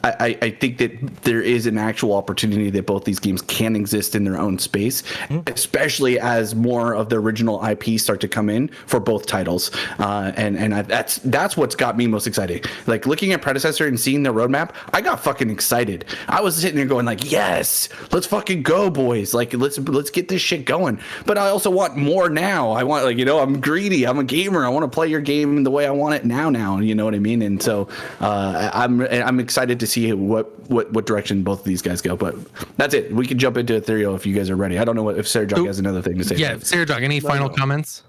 Speaker 3: I think that there is an actual opportunity that both these games can exist in their own space, especially as more of the original IP start to come in for both titles. That's what's got me most excited. Like looking at Predecessor and seeing the roadmap, I got fucking excited. I was sitting there going like, yes, let's fucking go, boys. Like let's get this shit going. But I also want more now. I want I'm greedy. I'm a gamer. I want to play your game the way I want it now. You know what I mean? And so I'm excited to see what direction both of these guys go. But that's it. We can jump into Ethereal if you guys are ready. I don't know if Sarah Jog has another thing to say.
Speaker 2: Yeah, Sarah Jog, any final comments?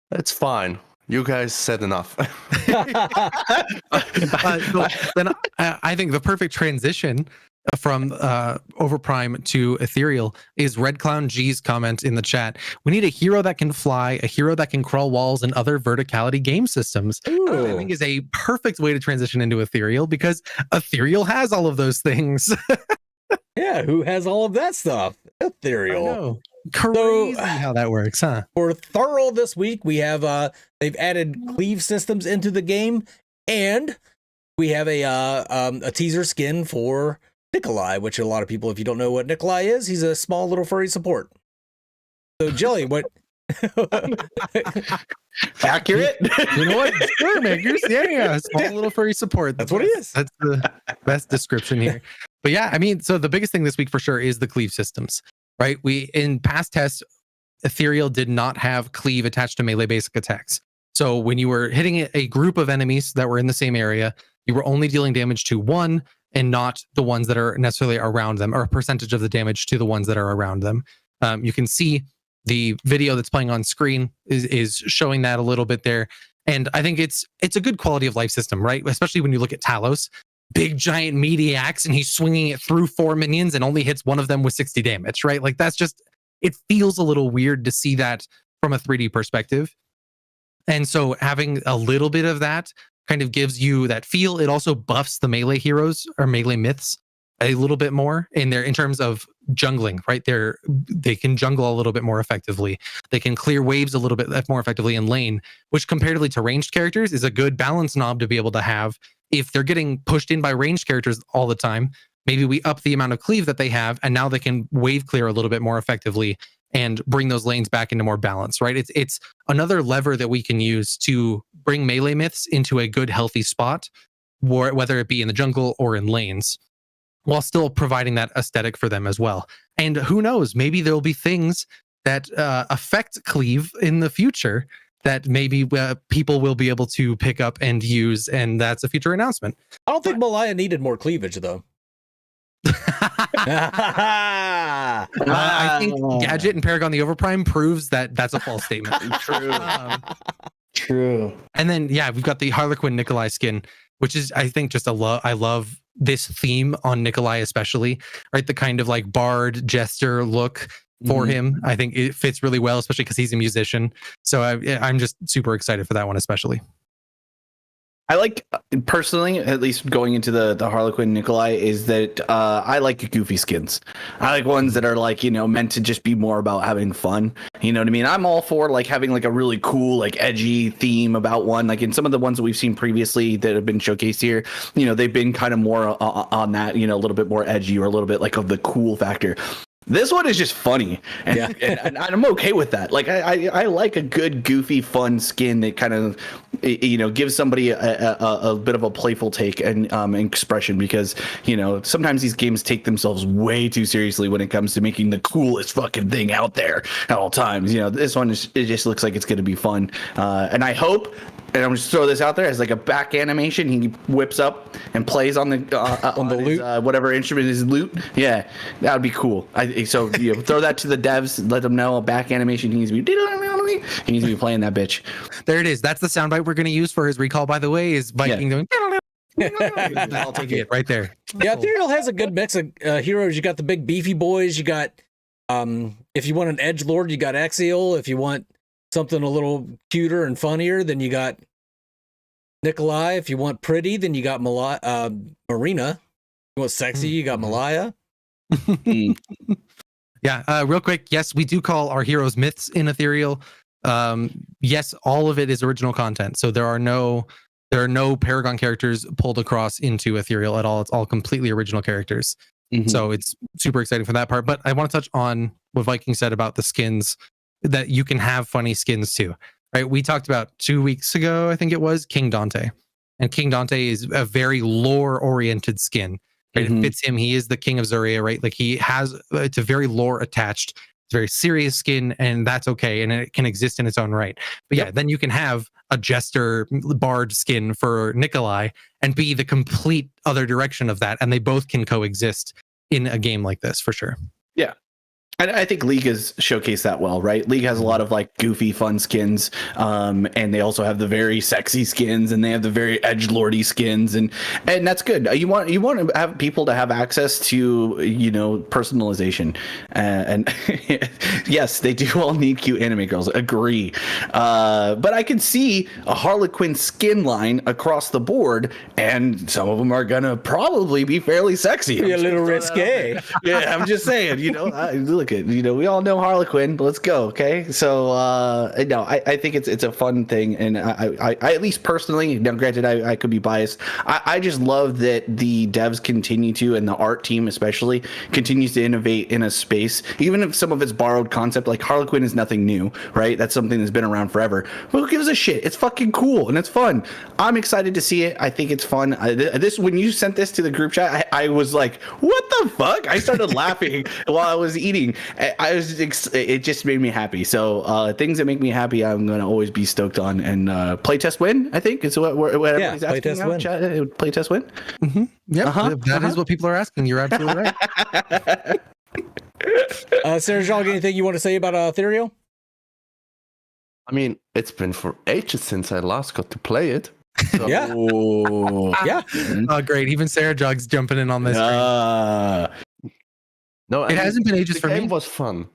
Speaker 4: It's fine. You guys said enough.
Speaker 2: Then I think the perfect transition from Overprime to Ethereal is Red Clown G's comment in the chat. We need a hero that can fly, a hero that can crawl walls, and other verticality game systems. I think is a perfect way to transition into Ethereal, because Ethereal has all of those things.
Speaker 1: Yeah, who has all of that stuff? Ethereal.
Speaker 2: Crazy how that works, huh?
Speaker 1: For Thorough this week, we have they've added cleave systems into the game, and we have a teaser skin for Nikolai, which a lot of people, if you don't know what Nikolai is, he's a small little furry support. So Jelly, what?
Speaker 3: Accurate.
Speaker 2: You know what? Sure, makers. Yeah, small little furry support.
Speaker 1: That's what he is.
Speaker 2: That's the best description here. But yeah, I mean, so the biggest thing this week for sure is the cleave systems, right? We in past tests, Ethereal did not have cleave attached to melee basic attacks. So when you were hitting a group of enemies that were in the same area, you were only dealing damage to one and not the ones that are necessarily around them, or a percentage of the damage to the ones that are around them. You can see the video that's playing on screen is showing that a little bit there. And I think it's a good quality of life system, right? Especially when you look at Talos, big giant meaty axe, and he's swinging it through 4 minions and only hits one of them with 60 damage, right? Like that's just, it feels a little weird to see that from a 3D perspective. And so having a little bit of that kind of gives you that feel. It also buffs the melee heroes or melee myths a little bit more in terms of jungling, right? They can jungle a little bit more effectively. They can clear waves a little bit more effectively in lane, which comparatively to ranged characters is a good balance knob to be able to have. If they're getting pushed in by ranged characters all the time, maybe we up the amount of cleave that they have, and now they can wave clear a little bit more effectively and bring those lanes back into more balance, right? It's another lever that we can use to bring melee myths into a good, healthy spot, whether it be in the jungle or in lanes, while still providing that aesthetic for them as well. And who knows, maybe there'll be things that affect cleave in the future that maybe people will be able to pick up and use, and that's a future announcement.
Speaker 1: I don't think Malaya needed more cleavage, though.
Speaker 2: I think Gadget and Paragon the Overprime proves that that's a false statement.
Speaker 3: True.
Speaker 2: True. And then, yeah, we've got the Harlequin Nikolai skin, which is, I think, just I love this theme on Nikolai especially, right? The kind of like bard jester look for him. I think it fits really well, especially because he's a musician. So I'm just super excited for that one, especially.
Speaker 3: I like, personally, at least going into the Harlequin Nikolai, is that I like goofy skins. I like ones that are like, meant to just be more about having fun. You know what I mean? I'm all for like having like a really cool, like edgy theme about one. Like in some of the ones that we've seen previously that have been showcased here, they've been kind of more on that, a little bit more edgy or a little bit like of the cool factor. This one is just funny, and, and I'm okay with that. Like I like a good, goofy, fun skin that kind of, gives somebody a bit of a playful take and expression, because sometimes these games take themselves way too seriously when it comes to making the coolest fucking thing out there at all times. This one it just looks like it's going to be fun, and I hope. And I'm just throw this out there as like a back animation. He whips up and plays on the
Speaker 1: lute,
Speaker 3: whatever instrument is lute. Yeah, that would be cool. So throw that to the devs. Let them know a back animation. He needs to be playing that bitch.
Speaker 2: There it is. That's the soundbite we're going to use for his recall. By the way, is Viking doing.
Speaker 3: I'll take it
Speaker 2: right there.
Speaker 1: Yeah, Ethereal has a good mix of heroes. You got the big beefy boys. You got if you want an edgelord, you got Axial. If you want something a little cuter and funnier, then you got Nikolai. If you want pretty, then you got Marina. If you want sexy, you got Malaya.
Speaker 2: Yeah, real quick. Yes, we do call our heroes myths in Ethereal. Yes, all of it is original content. So there are no Paragon characters pulled across into Ethereal at all. It's all completely original characters. So it's super exciting for that part. But I want to touch on what Viking said about the skins, that you can have funny skins too, right? We talked about 2 weeks ago, I think it was, King Dante. And King Dante is a very lore-oriented skin. Right? It fits him. He is the king of Zuria, right? Like it's a very lore attached. It's a very serious skin, and that's okay. And it can exist in its own right. But yeah, then you can have a jester bard skin for Nikolai and be the complete other direction of that. And they both can coexist in a game like this for sure.
Speaker 3: Yeah. And I think League has showcased that well, right? League has a lot of like goofy, fun skins, and they also have the very sexy skins, and they have the very edgelordy skins, and that's good. You want to have people to have access to personalization, and yes, they do all need cute anime girls. Agree, but I can see a Harlequin skin line across the board, and some of them are gonna probably be fairly sexy.
Speaker 1: Be a little risque.
Speaker 3: Yeah, I'm just saying. Look. We all know Harlequin. Let's go, okay? So no, I think it's a fun thing, and I at least personally, now granted I could be biased, I just love that the devs continue to, and the art team especially continues to innovate in a space, even if some of it's borrowed concept. Like Harlequin is nothing new, right? That's something that's been around forever. But who gives a shit? It's fucking cool and it's fun. I'm excited to see it. I think it's fun. When you sent this to the group chat, I was like, what the fuck? I started laughing while I was eating. It just made me happy. So things that make me happy, I'm gonna always be stoked on. And playtest win, I think is what everybody's asking. Playtest win.
Speaker 2: Yeah, that is what people are asking. You're absolutely right.
Speaker 1: Sarah Jog, anything you want to say about Ethereal?
Speaker 4: I mean, it's been for ages since I last got to play it. So.
Speaker 1: Yeah. Yeah.
Speaker 2: Oh, great. Even Sarah Jog's jumping in on this.
Speaker 4: No,
Speaker 2: it hasn't been ages for me.
Speaker 4: The game was fun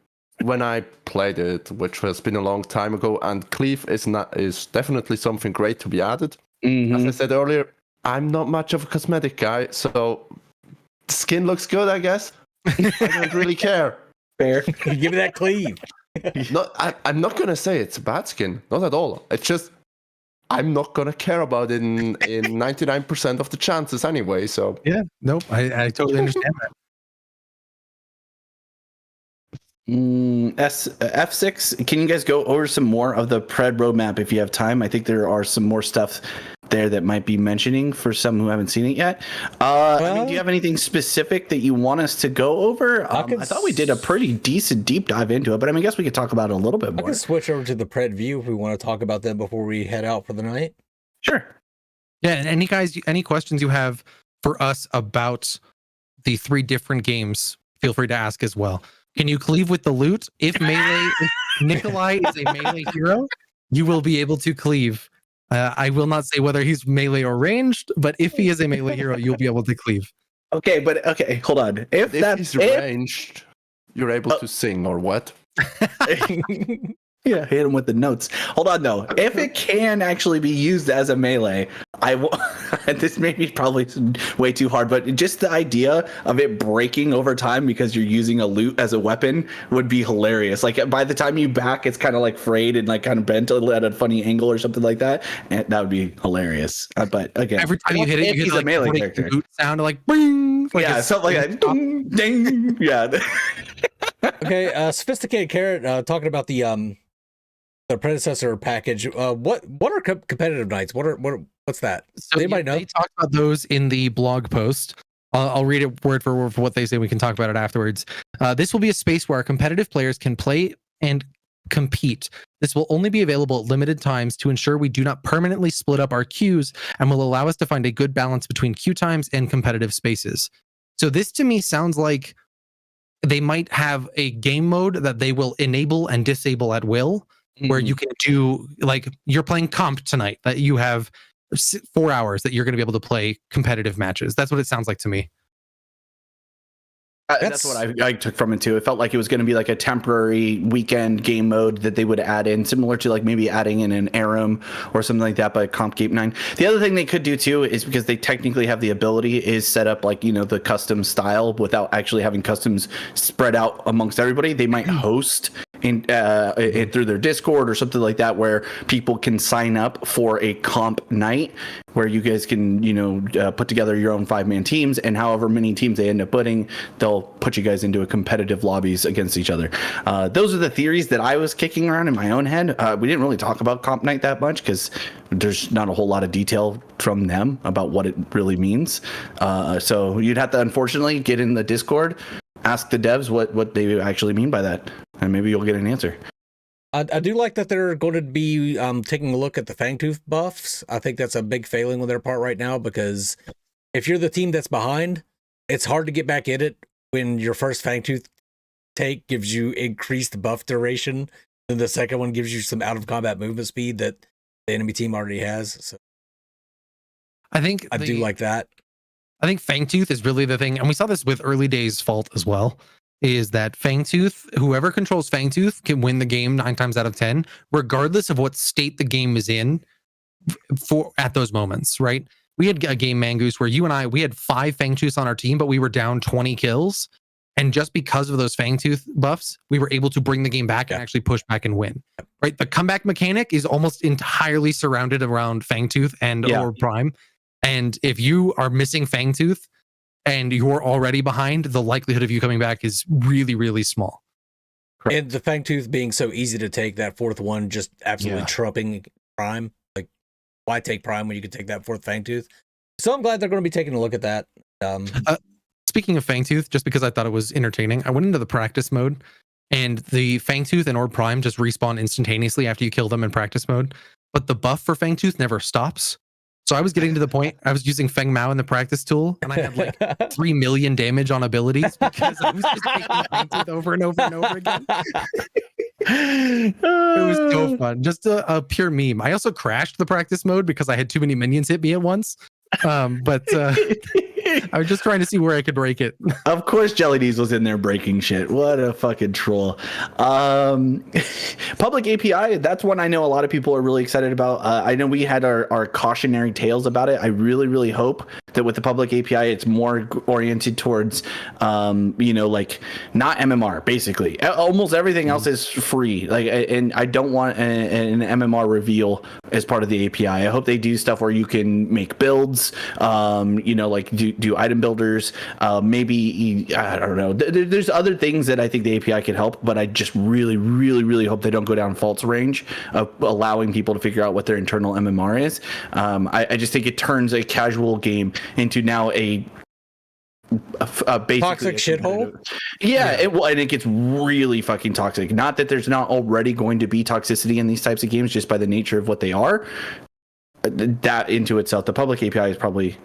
Speaker 4: when I played it, which has been a long time ago. And cleave is definitely something great to be added. As I said earlier, I'm not much of a cosmetic guy, so the skin looks good, I guess. I don't really care.
Speaker 3: Fair.
Speaker 1: Give me that cleave.
Speaker 4: I'm not gonna say it's a bad skin, not at all. It's just I'm not gonna care about it in 99% of the chances anyway. So
Speaker 2: yeah, nope, I totally understand that.
Speaker 3: F6, can you guys go over some more of the Pred roadmap if you have time? I think there are some more stuff there that might be mentioning for some who haven't seen it yet. Do you have anything specific that you want us to go over? I thought we did a pretty decent deep dive into it, but I guess we could talk about it a little bit more.
Speaker 1: I can switch over to the Pred view if we want to talk about that before we head out for the night.
Speaker 3: Sure.
Speaker 2: Yeah, and any questions you have for us about the 3 different games, feel free to ask as well. Can you cleave with the loot? If Nikolai is a melee hero, you will be able to cleave. I will not say whether he's melee or ranged, but if he is a melee hero, you'll be able to cleave.
Speaker 3: Okay, hold on. If
Speaker 4: he's ranged, you're able to sing or what?
Speaker 3: Yeah, hit him with the notes. Hold on, though. If it can actually be used as a melee, this may be probably way too hard, but just the idea of it breaking over time because you're using a loot as a weapon would be hilarious. Like by the time you back, it's kind of like frayed and like kind of bent at a funny angle or something like that, and that would be hilarious. But again,
Speaker 2: every time you hit it, you hear like a melee character loot sound like bing,
Speaker 3: like something like that. Ding, ding. Yeah.
Speaker 1: Okay, sophisticated carrot talking about the predecessor package. What are competitive nights? What's that?
Speaker 2: So
Speaker 1: Anybody know?
Speaker 2: they talked about those in the blog post. I'll read it word for word for what they say. We can talk about it afterwards. This will be a space where competitive players can play and compete. This will only be available at limited times to ensure we do not permanently split up our queues and will allow us to find a good balance between queue times and competitive spaces. So this to me sounds like they might have a game mode that they will enable and disable at will, where you can do, like, you're playing comp tonight, that you have 4 hours that you're going to be able to play competitive matches. That's what it sounds like to me.
Speaker 3: That's what I took from it too. It felt like it was going to be like a temporary weekend game mode that they would add in, similar to like maybe adding in an Aram or something like that, but Comp Game 9. The other thing they could do too is, because they technically have the ability, is set up like, you know, the custom style without actually having customs spread out amongst everybody. They might host through their Discord or something like that, where people can sign up for a comp night where you guys can, you know, put together your own 5-man teams, and however many teams they end up putting, they'll put you guys into a competitive lobbies against each other. Those are the theories that I was kicking around in my own head. We didn't really talk about comp night that much because there's not a whole lot of detail from them about what it really means. So you'd have to, unfortunately, get in the Discord, ask the devs what they actually mean by that, and maybe you'll get an answer.
Speaker 1: I do like that they're going to be taking a look at the Fangtooth buffs. I think that's a big failing on their part right now, because if you're the team that's behind, it's hard to get back in it when your first Fangtooth take gives you increased buff duration, and the second one gives you some out of combat movement speed that the enemy team already has. So
Speaker 2: I think
Speaker 1: I do like that.
Speaker 2: I think Fangtooth is really the thing, and we saw this with early days Fault as well, is that Fangtooth, whoever controls Fangtooth can win the game 9 times out of 10, regardless of what state the game is in for at those moments, right? We had a game, Mangoose, where you and I, we had 5 Fangtooths on our team, but we were down 20 kills. And just because of those Fangtooth buffs, we were able to bring the game back and actually push back and win, right? The comeback mechanic is almost entirely surrounded around Fangtooth and Overprime. And if you are missing Fangtooth and you're already behind, the likelihood of you coming back is really, really small.
Speaker 1: And the Fangtooth being so easy to take, that fourth one just absolutely trumping Prime. Like, why take Prime when you could take that fourth Fangtooth? So I'm glad they're going to be taking a look at that.
Speaker 2: Speaking of Fangtooth, just because I thought it was entertaining, I went into the practice mode, and the Fangtooth and Orb Prime just respawn instantaneously after you kill them in practice mode. But the buff for Fangtooth never stops. So I was getting to the point, I was using Feng Mao in the practice tool, and I had like 3 million damage on abilities because I was just taking Fangtooth over and over and over again. It was so fun. Just a pure meme. I also crashed the practice mode because I had too many minions hit me at once. But I was just trying to see where I could break it.
Speaker 3: Of course, Jelly Diesel's in there breaking shit. What a fucking troll. Public API, that's one I know a lot of people are really excited about. I know we had our cautionary tales about it. I really, really hope that with the public API, it's more oriented towards, like not MMR, basically. Almost everything else is free. And I don't want an MMR reveal as part of the API. I hope they do stuff where you can make builds, do item builders, maybe, I don't know. There's other things that I think the API could help, but I just really, really, really hope they don't go down Fault's range of allowing people to figure out what their internal MMR is. I just think it turns a casual game into now a
Speaker 1: toxic shithole.
Speaker 3: And it gets really fucking toxic. Not that there's not already going to be toxicity in these types of games just by the nature of what they are. That into itself, the public API is probably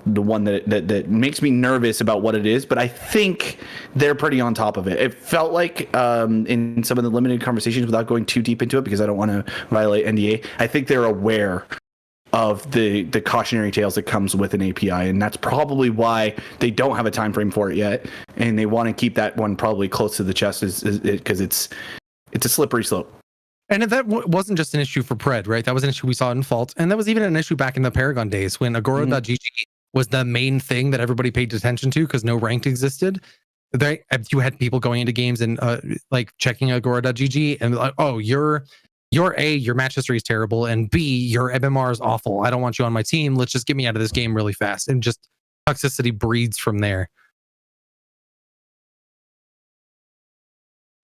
Speaker 3: the one that makes me nervous about what it is, but I think they're pretty on top of it. It felt like in some of the limited conversations, without going too deep into it because I don't want to violate NDA, I think they're aware of the cautionary tales that comes with an API, and that's probably why they don't have a time frame for it yet, and they want to keep that one probably close to the chest because it's a slippery slope.
Speaker 2: And that wasn't just an issue for Pred, right? That was an issue we saw in Fault, and that was even an issue back in the Paragon days when Agora.gg was the main thing that everybody paid attention to because no ranked existed. You had people going into games and checking Agora.gg and like, oh, your A, your match history is terrible, and B, your MMR is awful. I don't want you on my team. Let's just get me out of this game really fast. And just toxicity breeds from there.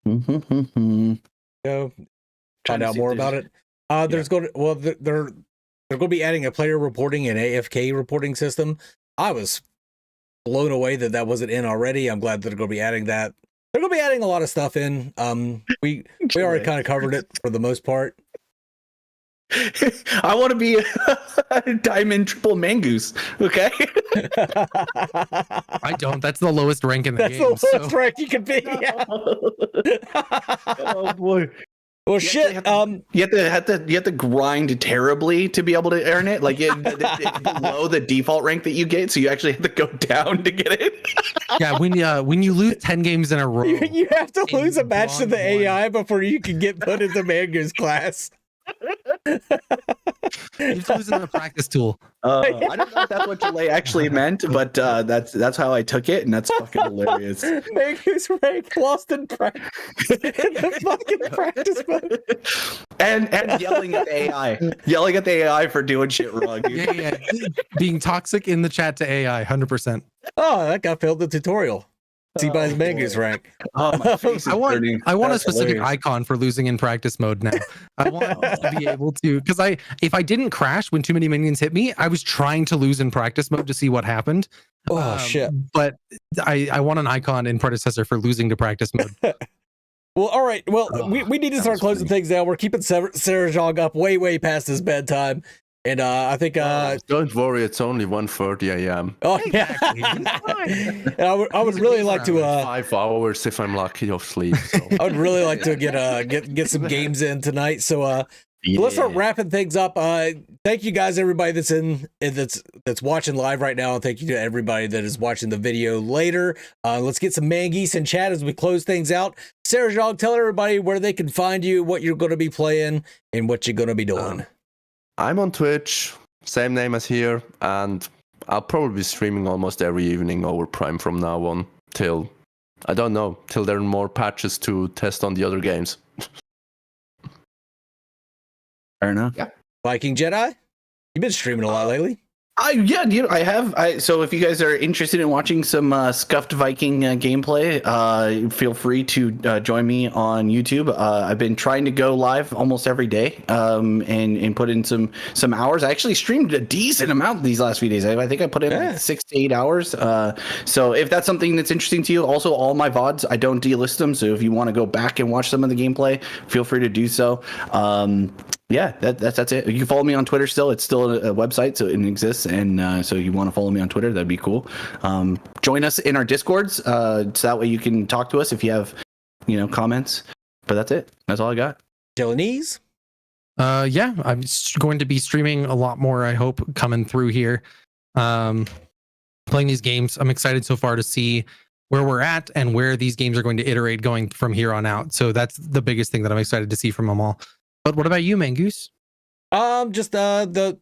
Speaker 3: Mm-hmm.
Speaker 1: Go find out more about it. There's going to they're going to be adding a player reporting and AFK reporting system. I was blown away that wasn't in already. I'm glad that they're going to be adding that. They're going to be adding a lot of stuff in. We already kind of covered it for the most part.
Speaker 3: I want to be a diamond triple mangoose. Okay.
Speaker 2: I don't. That's the lowest rank in the
Speaker 1: That's
Speaker 2: game.
Speaker 1: the lowest rank you can be. Yeah.
Speaker 3: Oh boy.
Speaker 1: Well, shit.
Speaker 3: You have to grind terribly to be able to earn it. Like it's below the default rank that you get, so you actually have to go down to get it.
Speaker 2: Yeah, when you lose 10 games in a row,
Speaker 1: you have to lose a match to the
Speaker 2: bronze one.
Speaker 1: AI before you can get put into Mango's class.
Speaker 2: you have to lose in the practice tool.
Speaker 3: I don't know if that's what Delay actually meant, but that's how I took it, and that's fucking hilarious.
Speaker 1: Mango's rank lost in practice. In the fucking practice mode.
Speaker 3: And yelling at the AI for doing shit wrong. Dude.
Speaker 2: Yeah. Being toxic in the chat to AI, 100%.
Speaker 1: Oh, that guy failed the tutorial. See by his Mango's rank.
Speaker 3: Oh, my face is
Speaker 2: I want
Speaker 3: burning.
Speaker 2: a
Speaker 3: That's
Speaker 2: specific
Speaker 3: hilarious.
Speaker 2: icon for losing in practice mode now. I want to be able to, because if I didn't crash when too many minions hit me, I was trying to lose in practice mode to see what happened.
Speaker 1: Oh shit.
Speaker 2: But I want an icon in Predecessor for losing to practice mode.
Speaker 1: Well, all right. Well, we need to start closing things down. We're keeping Sarajog up way past his bedtime. And I think
Speaker 4: don't worry, it's only 1:30 a.m.
Speaker 1: Oh yeah. And I would really like to
Speaker 4: 5 hours if I'm lucky of sleep. So.
Speaker 1: I would really like to get some games in tonight. So let's start wrapping things up. Thank you guys, everybody that's watching live right now, and thank you to everybody that is watching the video later. Let's get some mangeese in chat as we close things out. Sarajog, tell everybody where they can find you, what you're going to be playing, and what you're going to be doing.
Speaker 4: I'm on Twitch, same name as here, and I'll probably be streaming almost every evening Overprime from now on till there are more patches to test on the other games.
Speaker 3: Fair enough.
Speaker 4: Yeah.
Speaker 1: Viking Jedi, you've been streaming a lot lately.
Speaker 3: I have. So if you guys are interested in watching some scuffed Viking gameplay, feel free to join me on YouTube. I've been trying to go live almost every day, and put in some hours. I actually streamed a decent amount these last few days. I think I put in like 6 to 8 hours. So if that's something that's interesting to you, also all my VODs, I don't delist them. So if you want to go back and watch some of the gameplay, feel free to do so. Yeah, that's it. You can follow me on Twitter still. It's still a website, so it exists. And so you want to follow me on Twitter, that'd be cool. Join us in our Discords, so that way you can talk to us if you have, comments. But that's it. That's all I got.
Speaker 1: Dylanese?
Speaker 2: Yeah, I'm going to be streaming a lot more, I hope, coming through here. Playing these games. I'm excited so far to see where we're at and where these games are going to iterate going from here on out. So that's the biggest thing that I'm excited to see from them all. But what about you, Mangoose?
Speaker 1: Just the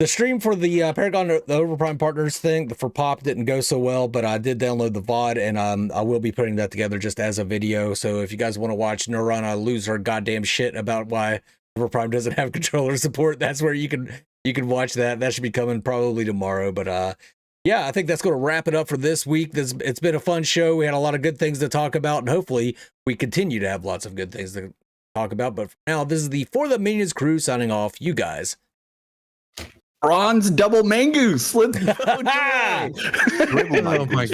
Speaker 1: stream for the Paragon, the Overprime Partners thing for Pop didn't go so well, but I did download the VOD, and I will be putting that together just as a video. So if you guys want to watch Neurona lose her goddamn shit about why Overprime doesn't have controller support, that's where you can watch that. That should be coming probably tomorrow. But yeah, I think that's going to wrap it up for this week. It's been a fun show. We had a lot of good things to talk about, and hopefully we continue to have lots of good things to talk about. But for now, this is the For the Minions crew signing off. You guys.
Speaker 3: Bronze double mangoose. Let's go.
Speaker 2: Oh my